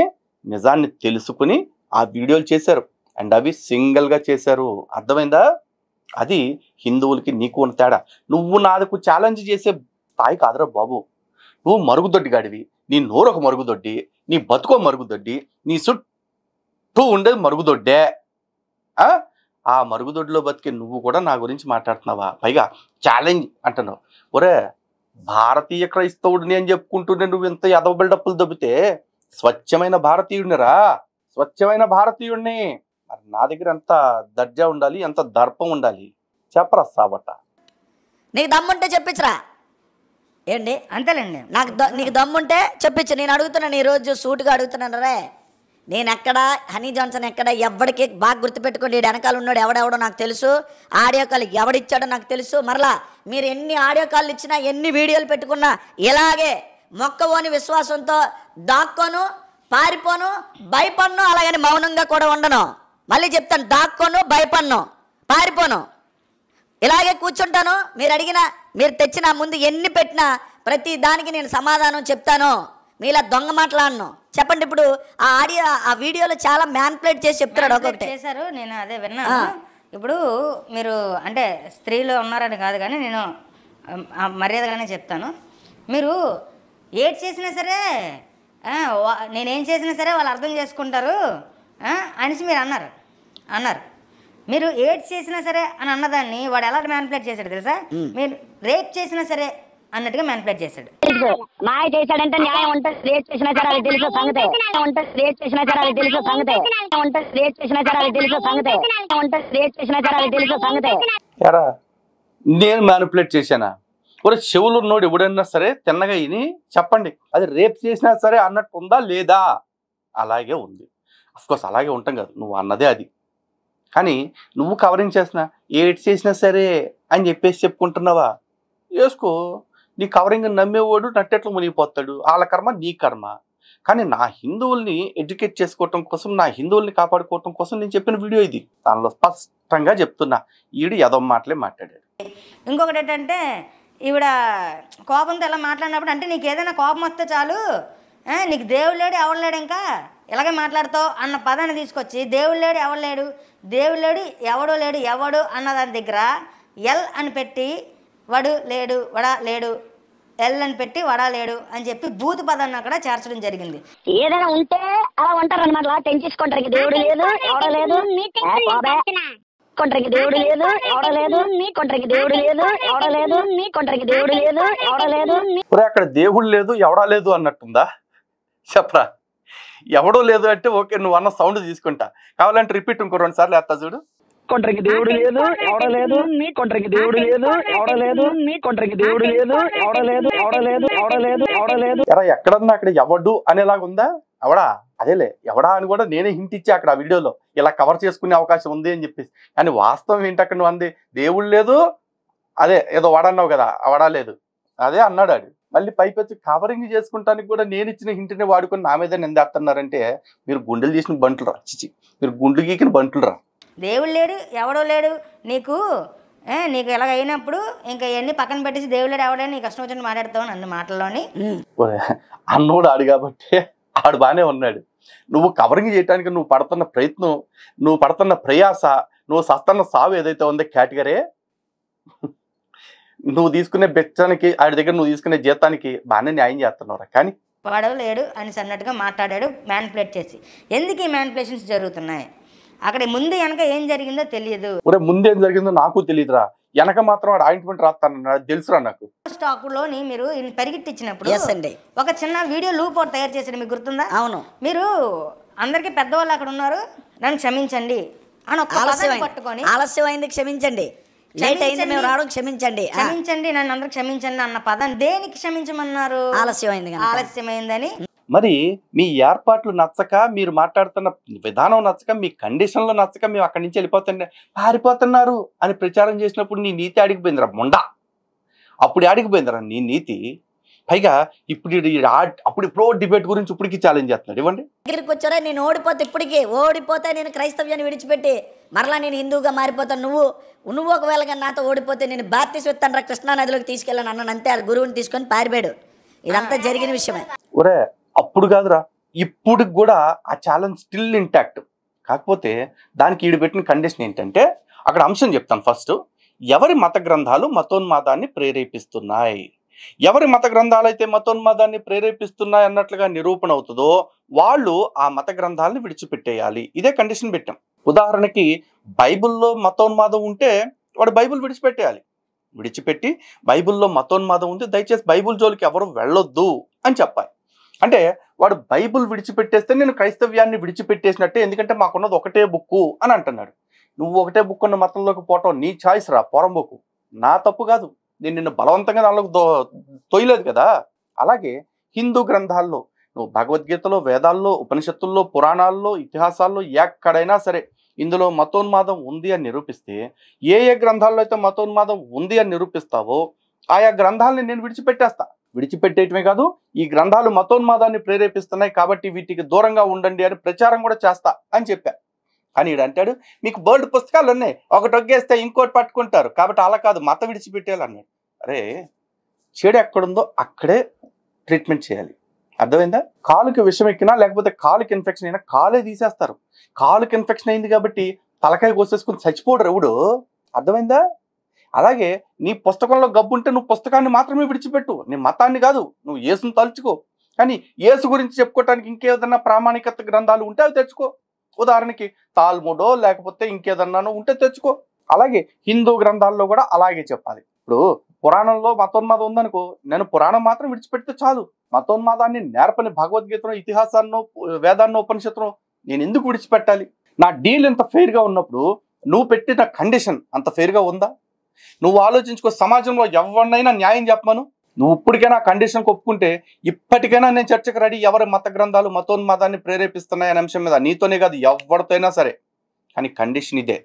నిజాన్ని తెలుసుకుని ఆ వీడియోలు చేశారు. అండ్ అవి సింగిల్గా చేశారు. అర్థమైందా? అది హిందువులకి నీకు ఉన్న తేడా. నువ్వు నాకు ఛాలెంజ్ చేసే స్థాయి కాదురా బాబు. నువ్వు మరుగుదొడ్డి గాడివి, నీ నోరు ఒక మరుగుదొడ్డి, నీ బతుకో మరుగుదొడ్డి, నీ చుట్టూ ఉండేది మరుగుదొడ్డే. ఆ మరుగుదొడ్డిలో బతికే నువ్వు కూడా నా గురించి మాట్లాడుతున్నావా? పైగా ఛాలెంజ్ అంటున్నావు. ఒరే భారతీయ క్రైస్తవుడిని అని చెప్పుకుంటూనే నువ్వు ఇంత ఎదవ బిల్డప్పులు దొబ్బితే స్వచ్ఛమైన భారతీయుడినిరా, స్వచ్ఛమైన భారతీయుడిని. మరి నా దగ్గర ఎంత దర్జా ఉండాలి, ఎంత దర్పం ఉండాలి చెప్పరా సాబట్ట. నీకు దమ్ముంటే చెప్పించరా. ఏంటి అంతేలేండి. నీకు దమ్ముంటే చెప్పించు. నేను అడుగుతున్నాను, ఈరోజు సూటుగా అడుగుతున్నాను రే. నేను ఎక్కడ, హనీ జాన్సన్ ఎక్కడ, ఎవరికి బాగా గుర్తుపెట్టుకోండి. వెనకాల ఉన్నాడు ఎవడెవడో నాకు తెలుసు, ఆడియో కాల్ ఎవడిచ్చాడో నాకు తెలుసు. మరలా మీరు ఎన్ని ఆడియో కాల్ ఇచ్చినా, ఎన్ని వీడియోలు పెట్టుకున్నా ఇలాగే మొక్కవోని విశ్వాసంతో దాక్కోను, పారిపోను, భయపడను, అలాగని మౌనంగా కూడా ఉండను. మళ్ళీ చెప్తాను, దాక్కోను, భయపడను, పారిపోను, ఇలాగే కూర్చుంటాను. మీరు తెచ్చిన ముందు ఎన్ని పెట్టినా ప్రతి దానికి నేను సమాధానం చెప్తాను. మీలా దొంగ మాట్లాడను. చెప్పండి. ఇప్పుడు ఆ ఆడియో, ఆ వీడియోలో చాలా మ్యాన్ప్లేట్ చేసి చెప్తున్నాడు. ఒక్కొక్కటి చేశారు, నేను అదే విన్నాను. ఇప్పుడు మీరు అంటే స్త్రీలు ఉన్నారని కాదు, కానీ నేను మర్యాదగానే చెప్తాను. మీరు ఏడ్ చేసినా సరే, నేనేం చేసినా సరే వాళ్ళు అర్థం చేసుకుంటారు అనేసి మీరు అన్నారు. మీరు ఏడ్ చేసినా సరే అని అన్నదాన్ని వాడు ఎలా మ్యానిపులేట్ చేశాడు తెలుసా? మీరు రేప్ చేసినా సరే అన్నట్టుగా మ్యానిపులేట్ చేశాడు. మాయ చేశాడంటే న్యాయం ఉంటుంది. రేప్ చేసినా సరే అది తెలుసు సంగతే ఉంటుంది. రేప్ చేసినా సరే అది తెలుసు సంగతే ఉంటుంది. రేప్ చేసినా సరే అది తెలుసు సంగతే ఉంటుంది. రేప్ చేసినా సరే అది తెలుసు సంగతే. ఎరా నేను మ్యానిపులేట్ చేశానా? ఒక చెవులు ఉన్నోడు ఎవడైనా సరే తిన్నగా ఇని చెప్పండి, అది రేప్ చేసినా సరే అన్నట్టు ఉందా లేదా? అలాగే ఉంది. అఫ్కోర్స్ అలాగే ఉంటాం కదా, నువ్వు అన్నదే అది. కానీ నువ్వు కవరింగ్ చేసినా, ఏడ్ చేసినా సరే అని చెప్పేసి చెప్పుకుంటున్నావా? వేసుకో. నీ కవరింగ్ నమ్మేవాడు నట్టెట్లు మునిగిపోతాడు, వాళ్ళ కర్మ నీ కర్మ. కానీ నా హిందువుల్ని ఎడ్యుకేట్ చేసుకోవటం కోసం, నా హిందువుల్ని కాపాడుకోవటం కోసం నేను చెప్పిన వీడియో ఇది. దానిలో స్పష్టంగా చెప్తున్నా, ఈడు ఎదవ మాటలే మాట్లాడాడు. ఇంకొకటి ఏంటంటే, ఈవిడ కోపంతో ఎలా మాట్లాడినప్పుడు, అంటే నీకు ఏదైనా కోపం వస్తే చాలు, నీకు దేవుడు లేడు ఎవడు లేడు ఇంకా ఇలాగే మాట్లాడుతావు అన్న పదాన్ని తీసుకొచ్చి దేవుడు లేడు ఎవడు లేడు, దేవుడు లేడు ఎవడో లేడు, ఎవడు అన్న దాని దగ్గర ఎల్ అని పెట్టి వడు లేడు, వడ లేడు ఎల్ అని పెట్టి వడాలేడు అని చెప్పి భూత పదాన్ని అక్కడ చేర్చడం జరిగింది. ఏదైనా ఉంటే అలా ఉంటారు అనమాట. టెన్షన్ దేవుడు లేదు ఎవడో లేదు, కొంటరికి దేవుడు లేదు ఎవడో లేదు, కొంటరికి దేవుడు లేదు ఎవడో లేదు, కొంటరికి దేవుడు లేదు ఎవడో లేదు. అక్కడ దేవుడు లేదు ఎవడా లేదు అన్నట్టుందా? చెప్పరా. ఎవడో లేదు అంటే ఓకే, నువ్వు అన్న సౌండ్ తీసుకుంటా, కావాలంటే రిపీట్ ఇంకో 2 సార్లు వేస్తా చూడు. కొంటరికి దేవుడు లేదు ఎవడో లేదు, కొంటరికి దేవుడు లేదు ఎవడో లేదు, కొంటరికి దేవుడు లేదు ఎవడో లేదు ఎవడో లేదు ఎవడో లేదు ఎవడో లేదు. ఎరా ఎక్కడన్నా అక్కడ ఎవడు అనేలాగా ఉందా? ఎవడా అదేలే ఎవడా అని కూడా నేనే హింట్ ఇచ్చా అక్కడ ఆ వీడియోలో, ఇలా కవర్ చేసుకునే అవకాశం ఉంది అని చెప్పేసి. కానీ వాస్తవం ఏంటి అక్కడ నువ్వు అంది దేవుడు లేదు, అదే ఏదో వాడన్నావు కదా, అవడా లేదు అదే అన్నాడు ఆడు. మళ్ళీ పైపెచ్చి కవరింగ్ చేసుకుంటానికి కూడా నేను ఇచ్చిన హింట్ని వాడుకొని నా మీద నిందేస్తున్నారంటే మీరు గుండెలు చేసిన బంటులు రా, చిచి మీరు గుండెలు గీకిన బంటులు రా. దేవుడు లేడు ఎవడో లేడు నీకు నీకు ఎలాగ అయినప్పుడు ఇంకా ఇవన్నీ పక్కన పెట్టేసి దేవుడు లేడు ఎవడో నీకు కష్టం వచ్చినట్టు మాట్లాడతావు అన్ని మాటల్లోని. అన్నోడు ఆడు కాబట్టి ఆడు బాగానే ఉన్నాడు. నువ్వు కవరింగ్ చేయడానికి నువ్వు పడుతున్న ప్రయత్నం, నువ్వు పడుతున్న ప్రయాస, నువ్వు సస్తున్న సావు ఏదైతే ఉందో కేటగిరీ, నువ్వు తీసుకునే బెచ్చానికి ఆడి దగ్గర నువ్వు తీసుకునే జీతానికి బాగానే న్యాయం చేస్తున్నావురా. కానీ వాడు లేడు అని అన్నట్టుగా మాట్లాడాడు మ్యానిపులేట్ చేసి. ఎందుకు ఈ మ్యానిపులేషన్స్ జరుగుతున్నాయి? అక్కడ ముందు వెనక ఏం జరిగిందో తెలియదు. ముందేం జరిగిందో నాకు తెలియదురా, వెనక మాత్రం వాడు ఆయింట్మెంట్ రాస్తాను తెలుసురా నాకు. స్టాక్ లోని మీరు పరిగెట్టించినప్పుడు ఒక చిన్న వీడియో లూప్ ఒకటి తయారు చేసాడు, మీకు గుర్తుందా? అవును. మీరు అందరికి పెద్దవాళ్ళు అక్కడ ఉన్నారు, నన్ను క్షమించండి అని ఒక పదాన్ని పట్టుకొని, ఆలస్యమైంది క్షమించండి, లేట్ అయింది మేము రావడం క్షమించండి, క్షమించండి నన్ను అందరూ క్షమించండి అన్న పదాన్ని దేనికి క్షమించమన్నారు? ఆలస్యమైందని. మరి మీ ఏర్పాట్లు నచ్చక, మీరు మాట్లాడుతున్న విధానం నచ్చక, మీ కండిషన్లో నచ్చక మేము అక్కడి నుంచి పారిపోతున్నారు అని ప్రచారం చేసినప్పుడు నీ నీతి అడిగిపోయిందిరా మొండా. అప్పుడు అడిగిపోయిందిరా నీ నీతి. పైగా అప్పుడు ప్రో డిబేట్ గురించి ఇప్పటికి ఛాలెంజ్ చేస్తున్నాడు. ఇవ్వండి దగ్గరికి వచ్చారా, నేను ఓడిపోతే నేను క్రైస్తవ్యాన్ని విడిచిపెట్టి మరలా నేను హిందూగా మారిపోతాను, నువ్వు ఒకవేళ నాతో ఓడిపోతే నేను బాప్తిసం ఇస్తాను రా కృష్ణా నదిలోకి తీసుకెళ్ళాను అన్నాను. అంతే ఆ గురువుని తీసుకొని పారిపోయాడు. ఇదంతా జరిగిన విషయమే. ఒరే అప్పుడు కాదురా, ఇప్పుడు కూడా ఆ ఛాలెంజ్ స్టిల్ ఇంటాక్ట్. కాకపోతే దానికి ఈడు పెట్టిన కండిషన్ ఏంటంటే, అక్కడ అంశం చెప్తాను. ఫస్ట్, ఎవరి మత గ్రంథాలు మతోన్మాదాన్ని ప్రేరేపిస్తున్నాయి, ఎవరి మత గ్రంథాలు అయితే మతోన్మాదాన్ని ప్రేరేపిస్తున్నాయి అన్నట్లుగా నిరూపణ అవుతుందో వాళ్ళు ఆ మత గ్రంథాలను విడిచిపెట్టేయాలి. ఇదే కండిషన్ పెట్టాం. ఉదాహరణకి బైబిల్లో మతోన్మాదం ఉంటే వాడు బైబిల్ విడిచిపెట్టేయాలి. విడిచిపెట్టి బైబిల్లో మతోన్మాదం ఉంది, దయచేసి బైబిల్ జోలికి ఎవరు వెళ్ళొద్దు అని చెప్పాలి. అంటే వాడు బైబిల్ విడిచిపెట్టేస్తే నేను క్రైస్తవ్యాన్ని విడిచిపెట్టేసినట్టే, ఎందుకంటే మాకున్నది ఒకటే బుక్కు అని అంటున్నాడు. నువ్వు ఒకటే బుక్ ఉన్న మతంలోకి పోవటం నీ చాయిస్ రా, పోరంబోకు, నా తప్పు కాదు. నేను నిన్ను బలవంతంగా దానిలోకి తోయలేదు కదా. అలాగే హిందూ గ్రంథాల్లో నువ్వు భగవద్గీతలో, వేదాల్లో, ఉపనిషత్తుల్లో, పురాణాల్లో, ఇతిహాసాల్లో ఎక్కడైనా సరే ఇందులో మతోన్మాదం ఉంది అని నిరూపిస్తే, ఏ గ్రంథాల్లో అయితే మతోన్మాదం ఉంది అని నిరూపిస్తావో ఆయా గ్రంథాలని నేను విడిచిపెట్టేయటమే కాదు, ఈ గ్రంథాలు మతోన్మాదాన్ని ప్రేరేపిస్తున్నాయి కాబట్టి వీటికి దూరంగా ఉండండి అని ప్రచారం కూడా చేస్తా అని చెప్పా. అని ఈడు అంటాడు, మీకు బోల్డ్ పుస్తకాలు ఉన్నాయి, ఒకటి ఒగ్గేస్తే ఇంకోటి పట్టుకుంటారు కాబట్టి అలా కాదు, మతం విడిచిపెట్టేయాలన్నాడు. అరే చెడు ఎక్కడుందో అక్కడే ట్రీట్మెంట్ చేయాలి, అర్థమైందా? కాలుకి విషం ఎక్కినా లేకపోతే కాలుకి ఇన్ఫెక్షన్ అయినా కాలే తీసేస్తారు. కాలుకి ఇన్ఫెక్షన్ అయింది కాబట్టి తలకాయ కోసేసుకుని చచ్చిపోడు ఎవడు, అర్థమైందా? అలాగే నీ పుస్తకంలో గబ్బు ఉంటే నువ్వు పుస్తకాన్ని మాత్రమే విడిచిపెట్టు, నీ మతాన్ని కాదు. నువ్వు యేసును తలుచుకో, కానీ యేసు గురించి చెప్పుకోవటానికి ఇంకేదన్నా ప్రామాణికత గ్రంథాలు ఉంటే అవి తెచ్చుకో. ఉదాహరణకి తాల్ముడో లేకపోతే ఇంకేదన్నానో ఉంటే తెచ్చుకో. అలాగే హిందూ గ్రంథాల్లో కూడా అలాగే చెప్పాలి. ఇప్పుడు పురాణంలో మతోన్మాదం ఉందనుకో, నేను పురాణం మాత్రం విడిచిపెడితే చాలు, మతోన్మాదాన్ని నేర్పని భగవద్గీతను, ఇతిహాసాన్నో, వేదాన్నో, ఉపనిషత్తునో నేను ఎందుకు విడిచిపెట్టాలి? నా డీల్ ఇంత ఫెయిర్గా ఉన్నప్పుడు నువ్వు పెట్టిన కండిషన్ అంత ఫెయిర్గా ఉందా? నువ్వు ఆలోచించుకో. సమాజంలో ఎవరినైనా న్యాయం చెప్పమను, నువ్వు ఇప్పటికైనా కండిషన్కి ఒప్పుకుంటే ఇప్పటికైనా నేను చర్చకు రెడీ. ఎవరి మత గ్రంథాలు మతోన్మాదాన్ని ప్రేరేపిస్తున్నాయి అనే అంశం మీద, నీతోనే కాదు ఎవరితోనైనా సరే. కానీ కండిషన్ ఇదే,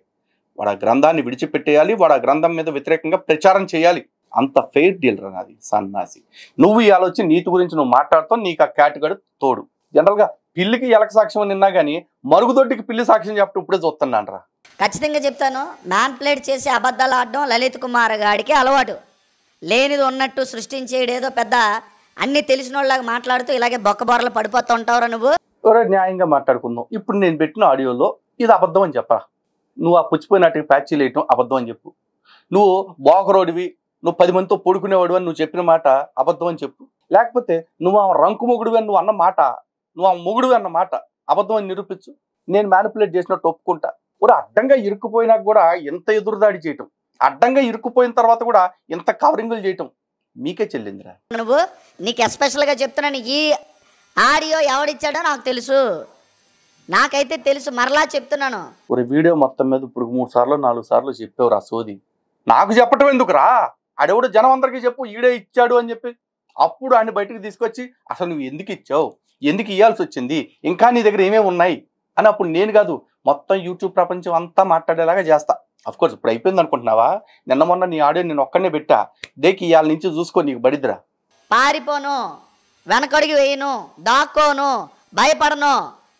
వాడు ఆ గ్రంథాన్ని విడిచిపెట్టేయాలి, వాడు ఆ గ్రంథం మీద వ్యతిరేకంగా ప్రచారం చేయాలి. అంత ఫెయిర్ డీల్ రా నాది, సన్నాసి. నువ్వు ఈ ఆలోచన నీతి గురించి నువ్వు మాట్లాడుతావు, నీకు ఆ కేటగిరీ తోడు. జనరల్గా పిల్లికి ఎలక సాక్ష్యం నిన్నా కానీ మరుగుదొడ్డికి పిల్లి సాక్ష్యం చెప్పడం ఇప్పుడే చూస్తున్నాను రా. ఖచ్చితంగా చెప్తాను, మ్యాన్ప్లేట్ చేసి అబద్ధాలు ఆడడం లలిత్ కుమార్ గాడికి అలవాటు. లేనిది ఉన్నట్టు సృష్టించేడు, ఏదో పెద్ద అన్ని తెలిసిన వాళ్ళగా మాట్లాడుతూ ఇలాగే బొక్కబొరలు పడిపోతూ ఉంటావురా నువ్వు. న్యాయంగా మాట్లాడుకుందాం. ఇప్పుడు నేను పెట్టిన ఆడియోలో ఇది అబద్ధం అని చెప్పరా, నువ్వు ఆ పుచ్చిపోయినట్టు ప్యాచీలు వేయటం అబద్ధం అని చెప్పు. నువ్వు బోకరోడివి, నువ్వు 10 మందితో పడుకునేవాడు అని నువ్వు చెప్పిన మాట అబద్ధం అని చెప్పు. లేకపోతే నువ్వు ఆ రంకు మొగుడు అని నువ్వు అన్న మాట, నువ్వు ఆ మొగుడు అన్న మాట అబద్ధం అని నిరూపించు. నేను మ్యానిపులేట్ చేసినట్టు ఒప్పుకుంటా. ఒక అడ్డంగా ఇరుక్కుపోయినా కూడా ఎంత ఎదురుదాడి చేయటం, అడ్డంగా ఇరుక్కుపోయిన తర్వాత కూడా ఎంత కవరింగులు చేయటం మీకే చెల్లిందిరా. నువ్వు నీకు ఎస్పెషల్గా చెప్తున్నాను, ఈ ఆడియో ఎవడిచ్చాడో నాకు తెలుసు, నాకైతే తెలుసు, మరలా చెప్తున్నాను. ఒక వీడియో మొత్తం మీద ఇప్పుడు 3 సార్లు 4 సార్లు చెప్పావు రా సోది. నాకు చెప్పటం ఎందుకురా, ఆడెవడు జనం అందరికీ చెప్పు ఈడే ఇచ్చాడు అని చెప్పి. అప్పుడు ఆయన బయటకు తీసుకొచ్చి అసలు నువ్వు ఎందుకు ఇచ్చావు, ఎందుకు ఇవ్వాల్సి వచ్చింది, ఇంకా నీ దగ్గర ఏమేమి ఉన్నాయి అని అప్పుడు నేను కాదు మొత్తం యూట్యూబ్ ప్రపంచం అంతా మాట్లాడేలాగా చేస్తా. అఫ్కోర్స్ ఇప్పుడు అయిపోయింది అనుకుంటున్నావా? నిన్న మొన్న నీ ఆడియో నేను ఒక్కనే పెట్టా, దేకి ఇవాళ నుంచి చూసుకో నీకు బడిద్రా. పారిపోను, వెనకడుగు వేయను, దాక్కోను, భయపడను.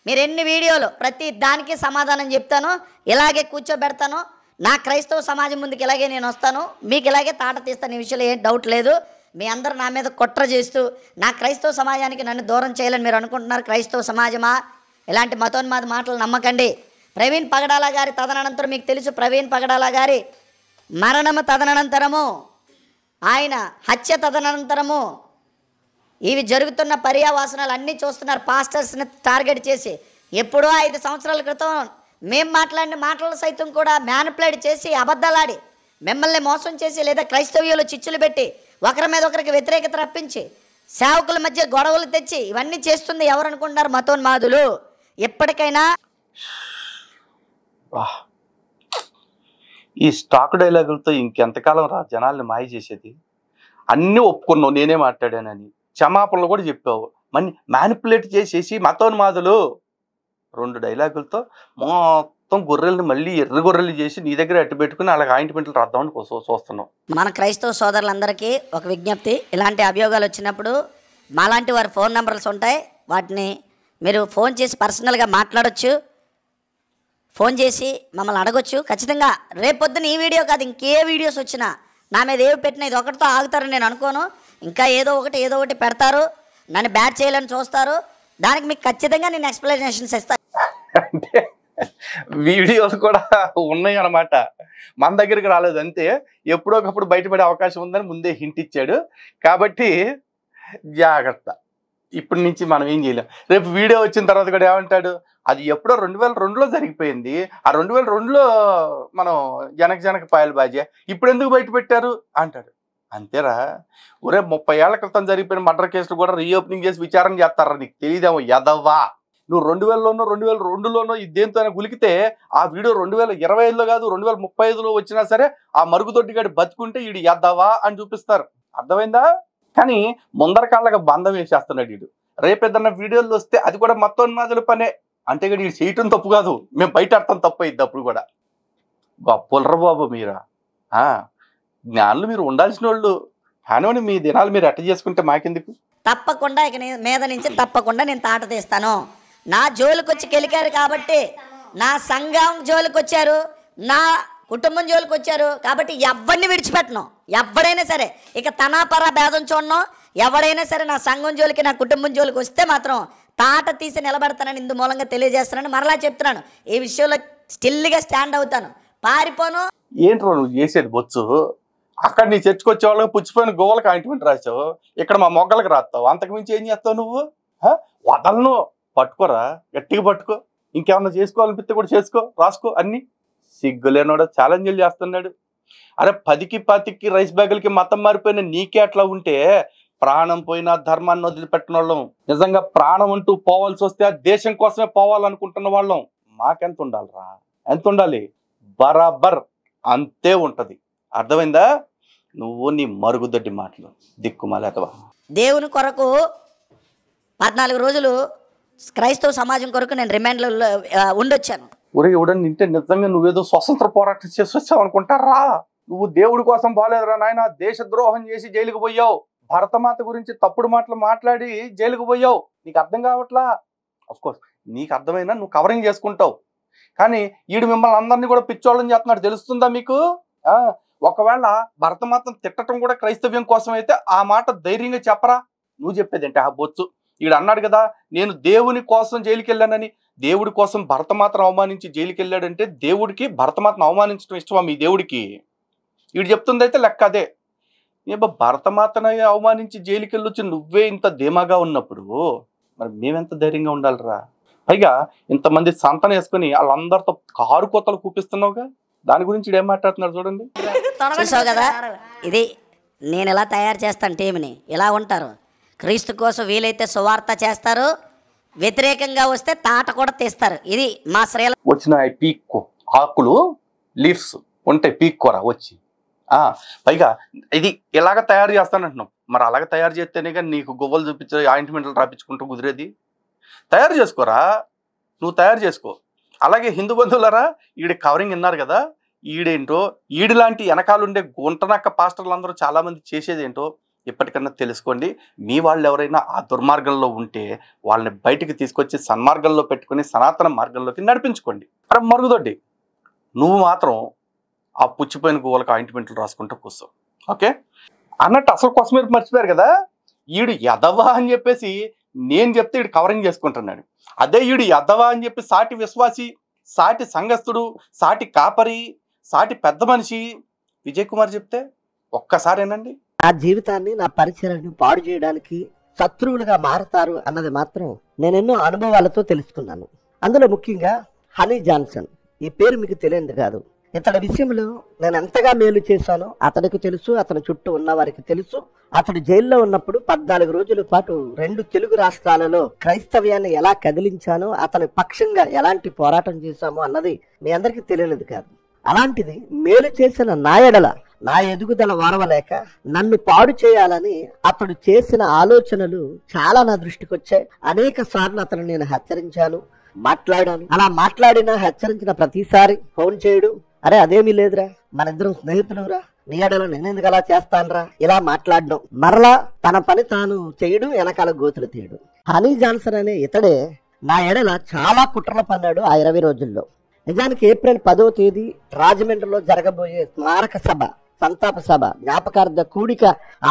మీరు ఎన్ని వీడియోలు ప్రతి దానికి సమాధానం చెప్తాను, ఇలాగే కూర్చోబెడతాను. నా క్రైస్తవ సమాజం ముందుకు ఇలాగే నేను వస్తాను, మీకు ఇలాగే తాట తీస్తాను, ఈ విషయంలో ఏం డౌట్ లేదు. మీ అందరూ నా మీద కుట్ర చేస్తూ నా క్రైస్తవ సమాజానికి నన్ను దూరం చేయాలని మీరు అనుకుంటున్నారు. క్రైస్తవ సమాజమా, ఇలాంటి మతోన్మాద మాటలు నమ్మకండి. ప్రవీణ్ పగడాల గారి తదనంతరం మీకు తెలుసు, ప్రవీణ్ పగడాల గారి మరణము తదనంతరము, ఆయన హత్య తదనంతరము ఇవి జరుగుతున్న పర్యావాసనాలు అన్నీ చూస్తున్నారు. పాస్టర్స్ని టార్గెట్ చేసి ఎప్పుడో 5 సంవత్సరాల క్రితం మేము మాట్లాడిన మాటలు సైతం కూడా మ్యానిపులేట్ చేసి అబద్ధాలాడి మిమ్మల్ని మోసం చేసి లేదా క్రైస్తవ్యులు చిచ్చులు పెట్టి ఒకరి మీద ఒకరికి వ్యతిరేకత రప్పించి సేవకుల మధ్య గొడవలు తెచ్చి ఇవన్నీ చేస్తుంది ఎవరు అనుకుంటున్నారు? మతోన్మాదులు. ఎప్పటికైనా ఈ స్టాక్ డైలాగులతో ఇంకెంతకాలం రా జనాల్ని మాయ చేసేది? అన్నీ ఒప్పుకున్నావు నేనే మాట్లాడానని, క్షమాపణలు కూడా చెప్పావు, మళ్ళీ మ్యానిపులేట్ చేసేసి మతోన్మాదులు 2 డైలాగులతో మొత్తం గొర్రెల్ని మళ్ళీ ఎర్ర గొర్రెలు చేసి నీ దగ్గర అట్టు పెట్టుకుని అలాగే ఆయింట్మెంట్లు రాద్దామని చూస్తున్నాం. మన క్రైస్తవ సోదరులందరికీ ఒక విజ్ఞప్తి, ఇలాంటి అభియోగాలు వచ్చినప్పుడు మాలాంటి వారి ఫోన్ నెంబర్స్ ఉంటాయి, వాటిని మీరు ఫోన్ చేసి పర్సనల్గా మాట్లాడొచ్చు, ఫోన్ చేసి మమ్మల్ని అడగొచ్చు. ఖచ్చితంగా రేపొద్దున ఈ వీడియో కాదు ఇంకే వీడియోస్ వచ్చినా నా మీద ఏవి పెట్టినా ఇది ఒకటితో ఆగుతారని నేను అనుకోను. ఇంకా ఏదో ఒకటి పెడతారు, నన్ను బ్యాట్ చేయాలని చూస్తారు. దానికి మీకు ఖచ్చితంగా నేను ఎక్స్ప్లెనేషన్స్ ఇస్తాను. అంటే వీడియోలు కూడా ఉన్నాయి అన్నమాట, మన దగ్గరికి రాలేదు అంతే. ఎప్పుడో ఒకప్పుడు బయటపడే అవకాశం ఉందని ముందే హింట్ ఇచ్చాడు కాబట్టి జాగ్రత్త. ఇప్పటి నుంచి మనం ఏం చేయలేం. రేపు వీడియో వచ్చిన తర్వాత కూడా ఏమంటాడు, అది ఎప్పుడో 2002లో జరిగిపోయింది, ఆ 2002లో మనం జనక పాయలు బాజే, ఇప్పుడు ఎందుకు బయట పెట్టారు అంటాడు. అంతేరా, ఒరే 30 ఏళ్ల క్రితం జరిగిపోయిన మర్డర్ కేసులు కూడా రీఓపెనింగ్ చేసి విచారణ చేస్తారా? నీకు తెలియదేమో యదవ్వా. నువ్వు 2000లోనో 2002లోనో దేంతో గులికితే ఆ వీడియో 2025లో కాదు 2035లో వచ్చినా సరే ఆ మరుగుదొడ్డిగాడి బతుకుంటే వీడు యదవ్వా అని చూపిస్తారు. అర్థమైందా? కానీ ముందర కాళ్ళగా బంధం వేసేస్తున్నాడు వీడు. రేపు ఏదన్నా వీడియోలు వస్తే అది కూడా మతోన్మాదుల పనే అంటే వీడు చేయటం తప్పు కాదు, మేము బయట అర్థం తప్పు అయింది. అప్పుడు కూడా గొప్పలరా బాబు మీరా, జ్ఞానులు మీరు ఉండాల్సిన వాళ్ళు. కానివ్వండి, మీ దినాలు మీరు అట్ట చేసుకుంటే మాకెందుకు. తప్పకుండా ఇక మీద నుంచి తప్పకుండా నేను తాట తీస్తాను. నా జోలికి వచ్చి కెలికారు కాబట్టి, నా సంఘం జోలికి వచ్చారు, నా కుటుంబం జోలికి వచ్చారు కాబట్టి ఎవరిని విడిచిపెట్టను. ఎవడైనా సరే ఇక తనాపరా భేదం చూడను. ఎవడైనా సరే నా సంఘం జోలికి నా కుటుంబం జోలికి వస్తే మాత్రం తాట తీసి నిలబడతానని ఇందు మూలంగా తెలియజేస్తున్నాను. మరలా చెప్తున్నాను, ఈ విషయంలో స్టిల్గా స్టాండ్ అవుతాను, పారిపోను. ఏంట్రో నువ్వు చేసేది బొచ్చు? అక్కడ నీ చర్చకొచ్చే వాళ్ళకి పుచ్చిపోయిన గోవలకు ఆయింట్మెంట్ రాసావు, ఇక్కడ మా మొగ్గలకు రాస్తావు. అంతకుమించి ఏం చేస్తావు నువ్వు? వదలను, పట్టుకోరా, గట్టిగా పట్టుకో. ఇంకేమన్నా చేసుకోవాలనిపిస్తే కూడా చేసుకో, రాసుకో. అన్ని సిగ్గులేనోడ ఛాలెంజ్లు చేస్తున్నాడు. అరే 10కి 10కి రైస్ బ్యాగులకి మతం మారిపోయిన నీకే అట్లా ఉంటే ప్రాణం పోయినా ధర్మాన్ని వదిలిపెట్టిన వాళ్ళం, నిజంగా ప్రాణం అంటూ పోవాల్సి వస్తే ఆ దేశం కోసమే పోవాలనుకుంటున్న వాళ్ళం మాకెంత ఉండాలిరా? ఎంత ఉండాలి? బరాబర్ అంతే ఉంటది. అర్థమైందా? నువ్వు నీ మరుగుదొడ్డి మాటలు దిక్కుమాలేతవా. దేవుని కొరకు 14 రోజులు క్రైస్తవ సమాజం కొరకు నేను రిమాండ్లో ఉండొచ్చాను. ఊరే ఎవడని నింటే నిజంగా నువ్వేదో స్వతంత్ర పోరాటం చేసి వచ్చావు అనుకుంటారా? నువ్వు దేవుడి కోసం బాలేదురా నాయన, దేశద్రోహం చేసి జైలుకు పోయావు, భరతమాత గురించి తప్పుడు మాటలు మాట్లాడి జైలుకు పోయావు. నీకు అర్థం కావట్లా? అఫ్కోర్స్ నీకు అర్థమైనా నువ్వు కవరింగ్ చేసుకుంటావు, కానీ ఈడు మిమ్మల్ని అందరినీ కూడా పిచ్చోళ్ళని చేస్తున్నాడు. తెలుస్తుందా మీకు? ఒకవేళ భరతమాతను తిట్టడం కూడా క్రైస్తవ్యం కోసం అయితే ఆ మాట ధైర్యంగా చెప్పరా? నువ్వు చెప్పేదేంటే ఆ బొచ్చు. ఈడు అన్నాడు కదా, నేను దేవుని కోసం జైలుకి వెళ్ళానని. దేవుడి కోసం భరతమాతను అవమానించి జైలుకి వెళ్ళాడంటే దేవుడికి భరతమాతను అవమానించడం ఇష్టమా మీ దేవుడికి? వీడు చెప్తుంది అయితే లెక్క అదే. ఏబా భరతమాతని అవమానించి జైలుకి వెళ్ళొచ్చి నువ్వే ఇంత ధీమాగా ఉన్నప్పుడు మరి మేమెంత ధైర్యంగా ఉండాలిరా? పైగా ఇంతమంది సంతన వేసుకుని వాళ్ళందరితో కారు కోతలు కూపిస్తున్నావుగా, దాని గురించి ఏం మాట్లాడుతున్నారు చూడండి. చూసావు కదా, ఇది నేను ఎలా తయారు చేస్తాను టీంని. ఇలా ఉంటారు, క్రీస్తు కోసం వీలైతే సువార్త చేస్తారు, వ్యతిరేకంగా వస్తే తాట కూడా తీస్తారు. ఇది మా శ్రేల వచ్చిన పీక్ ఆకులు లీవ్స్ ఉంటాయి, పీక్కోరా వచ్చి. పైగా ఇది ఇలాగ తయారు చేస్తానంటున్నావు, మరి అలాగ తయారు చేస్తేనే కానీ నీకు గువ్వలు చూపించే ఆయింట్మెంట్లు రాపించుకుంటూ కుదిరేది. తయారు చేసుకోరా, నువ్వు తయారు చేసుకో. అలాగే హిందూ బంధువులరా, ఈడి కవరింగ్ విన్నారు కదా, ఈడేంటో ఈడిలాంటి వెనకాలుండే గుంటనక్క పాస్టర్లు అందరూ చాలామంది చేసేదేంటో ఇప్పటికన్నా తెలుసుకోండి. మీ వాళ్ళు ఎవరైనా ఆ దుర్మార్గంలో ఉంటే వాళ్ళని బయటికి తీసుకొచ్చి సన్మార్గంలో పెట్టుకుని సనాతన మార్గంలోకి నడిపించుకోండి. అరే మరుగుదొడ్డి, నువ్వు మాత్రం ఆ పుచ్చిపోయిన గువ్వలకు ఆయింట్మెంట్లు రాసుకుంటూ కూర్చో. ఓకే అన్నట్టు అసలు కోసం మీరు మర్చిపోయారు కదా, ఈడు ఎదవా అని చెప్పేసి నేను చెప్తే ఈడు కవరింగ్ చేసుకుంటున్నాడు. అదే ఈడు ఎదవా అని చెప్పి సాటి విశ్వాసి, సాటి సంఘస్థుడు, సాటి కాపరి, సాటి పెద్ద మనిషి విజయ్ కుమార్ చెప్తే ఒక్కసారేనండి నా జీవితాన్ని, నా పరిచయాన్ని పాడు చేయడానికి శత్రువులుగా మారతారు అన్నది మాత్రం నేను ఎన్నో అనుభవాలతో తెలుసుకున్నాను. అందులో ముఖ్యంగా హనీ జాన్సన్, ఈ పేరు మీకు తెలియదు కాదు. ఇతడి విషయంలో నేను ఎంతగా మేలు చేశానో అతడికి తెలుసు, అతని చుట్టూ ఉన్న వారికి తెలుసు. అతడు జైల్లో ఉన్నప్పుడు 14 రోజుల పాటు 2 తెలుగు రాష్ట్రాలలో క్రైస్తవ్యాన్ని ఎలా కదిలించానో, అతని పక్షంగా ఎలాంటి పోరాటం చేశామో అన్నది మీ అందరికీ తెలియలేదు కాదు. అలాంటిది మేలు చేసిన నా ఎడల నా ఎదుగుదల వారవలేక నన్ను పాడు చేయాలని అతడు చేసిన ఆలోచనలు చాలా నా దృష్టికి వచ్చాయి. అనేక సార్లు అతను నేను హెచ్చరించాను, మాట్లాడాను. అలా మాట్లాడినా హెచ్చరించిన ప్రతిసారి ఫోన్ చేయడు, అరే అదేమీ లేదురా, మన ఇద్దరం స్నేహితులురా, నీ ఎడలో నేనెందుకు అలా చేస్తానురా, ఇలా మాట్లాడడం. మరలా తన పని తాను చేయడు, వెనకాల గోతులు తీయడు. హనీ జాన్సన్ అనే ఇతడే నా ఎడల చాలా కుట్రలు పన్నాడు ఆ 20 రోజుల్లో. నిజానికి ఏప్రిల్ 10వ తేదీ రాజమండ్రిలో జరగబోయే స్మారక సభ, సంతాప సభ, జ్ఞాపకార్థ కూడిక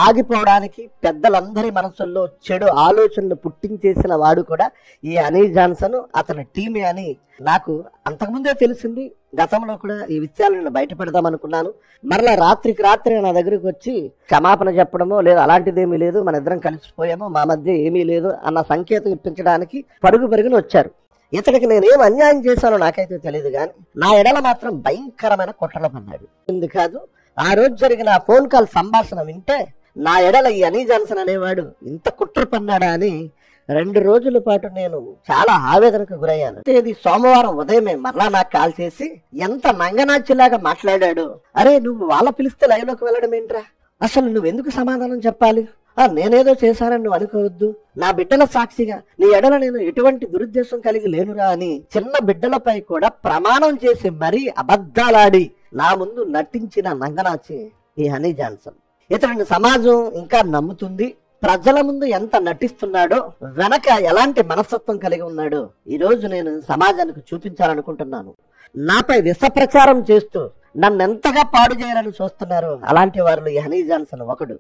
ఆగిపోవడానికి పెద్దలందరి మనసుల్లో చెడు ఆలోచనలు పుట్టించేసిన వాడు కూడా ఈ హనీ జాన్సన్, అతని టీమే అని నాకు అంతకుముందే తెలిసింది. గతంలో కూడా ఈ విషయాలను బయట పెడదాం అనుకున్నాను. మరలా రాత్రికి రాత్రి నా దగ్గరికి వచ్చి క్షమాపణ చెప్పడమో, లేదా అలాంటిదేమీ లేదు, మన ఇద్దరం కలిసిపోయామో, మా మధ్య ఏమీ లేదు అన్న సంకేతం ఇప్పించడానికి పరుగున వచ్చారు. ఇతడికి నేనేం అన్యాయం చేశానో నాకైతే తెలియదు, కానీ నా ఎడల మాత్రం భయంకరమైన కుట్రలు పన్నాడు. ఎందుకు కాదు, ఆ రోజు జరిగిన ఫోన్ కాల్ సంభాషణ వింటే నా ఎడల ఈ హనీ జాన్సన్ అనేవాడు ఇంత కుట్ర పన్నాడా అని 2 రోజుల పాటు నేను చాలా ఆవేదనకు గురయ్యాను. తేదీ సోమవారం ఉదయమే మరలా నాకు కాల్ చేసి ఎంత నంగనాచిలాగా మాట్లాడాడు. అరే నువ్వు వాళ్ళ పిలిస్తే లైవ్ లోకి వెళ్ళడం ఏంట్రా, అసలు నువ్వెందుకు సమాధానం చెప్పాలి, నేనేదో చేశానని నువ్వు అనుకోవద్దు, నా బిడ్డల సాక్షిగా నీ ఎడల నేను ఎటువంటి దురుద్దేశం కలిగి లేనురా అని చిన్న బిడ్డలపై కూడా ప్రమాణం చేసి మరీ అబద్ధాలాడి నా ముందు నటించిన నంగనాచి ఈ హనీ జాన్సన్. ఇతడిని సమాజం ఇంకా నమ్ముతుంది. ప్రజల ముందు ఎంత నటిస్తున్నాడో, వెనక ఎలాంటి మనస్తత్వం కలిగి ఉన్నాడో ఈ రోజు నేను సమాజానికి చూపించాలనుకుంటున్నాను. నాపై విష ప్రచారం చేస్తూ నన్నెంతగా పాడు చేయాలని చూస్తున్నారు అలాంటి వారిలో ఈ హనీ జాన్సన్ ఒకడు.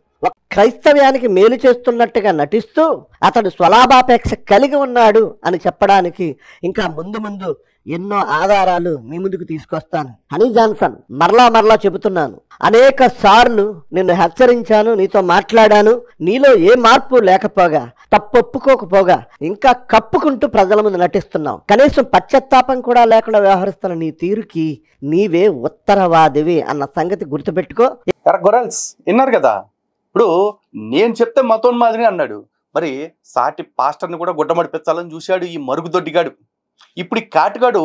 క్రైస్తవ్యానికి మేలు చేస్తున్నట్టుగా నటిస్తూ అతడు స్వలాభాపేక్ష కలిగి ఉన్నాడు అని చెప్పడానికి ఇంకా ముందు ఎన్నో ఆధారాలు మీ ముందుకు తీసుకొస్తాను. హనీ జాన్సన్, మరలా చెబుతున్నాను, అనేక సార్లు నిన్ను హెచ్చరించాను, నీతో మాట్లాడాను. నీలో ఏ మార్పు లేకపోగా, తప్పొప్పుకోకపోగా ఇంకా కప్పుకుంటూ ప్రజల ముందు నటిస్తున్నావు. కనీసం పశ్చాత్తాపం కూడా లేకుండా వ్యవహరిస్తున్న నీ తీరుకి నీవే ఉత్తరవాదివి అన్న సంగతి గుర్తుపెట్టుకో. గొర్రెల్స్ విన్నారు కదా, ఇప్పుడు నేను చెప్తే మతోన్మాదిని అన్నాడు, మరి సాటి పాస్టర్ని కూడా గుడ్డమడిపించాలని చూశాడు ఈ మరుగుదొడ్డిగాడు. ఇప్పుడు ఈ కాటుగాడు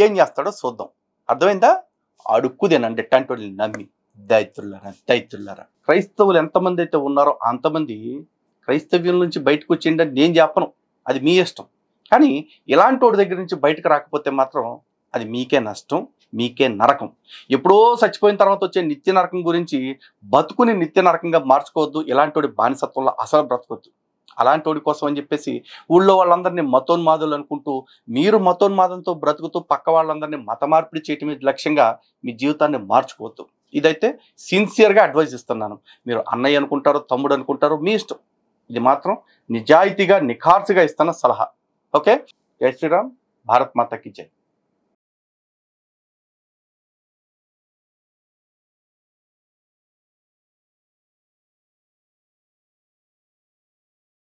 ఏం చేస్తాడో చూద్దాం. అర్థమైందా? అడుక్కుదేనండి ఎట్టంటి నమ్మి దైత్రులారా. క్రైస్తవులు ఎంతమంది అయితే ఉన్నారో అంతమంది క్రైస్తవ్యం నుంచి బయటకు వచ్చిండని నేను చెప్పను, అది మీ ఇష్టం. కానీ ఇలాంటి వాడి దగ్గర నుంచి బయటకు రాకపోతే మాత్రం అది మీకే నష్టం, మీకే నరకం. ఎప్పుడో చచ్చిపోయిన తర్వాత వచ్చే నిత్య నరకం గురించి బతుకుని నిత్య నరకంగా మార్చుకోవద్దు. ఇలాంటి వాడి బానిసత్వంలో అసలు బ్రతకొద్దు. అలాంటి వాడి కోసం అని చెప్పేసి ఊళ్ళో వాళ్ళందరినీ మతోన్మాదులు అనుకుంటూ మీరు మతోన్మాదంతో బ్రతుకుతూ పక్క వాళ్ళందరినీ మత మార్పిడి చేయటమే లక్ష్యంగా మీ జీవితాన్ని మార్చుకోవద్దు. ఇదైతే సిన్సియర్గా అడ్వైజ్ ఇస్తున్నాను. మీరు అన్నయ్య అనుకుంటారో తమ్ముడు అనుకుంటారో మీ ఇష్టం. ఇది మాత్రం నిజాయితీగా నిఖార్సుగా ఇస్తున్న సలహా. ఓకే, జై శ్రీరామ్, భారత్ మాతాకి జై.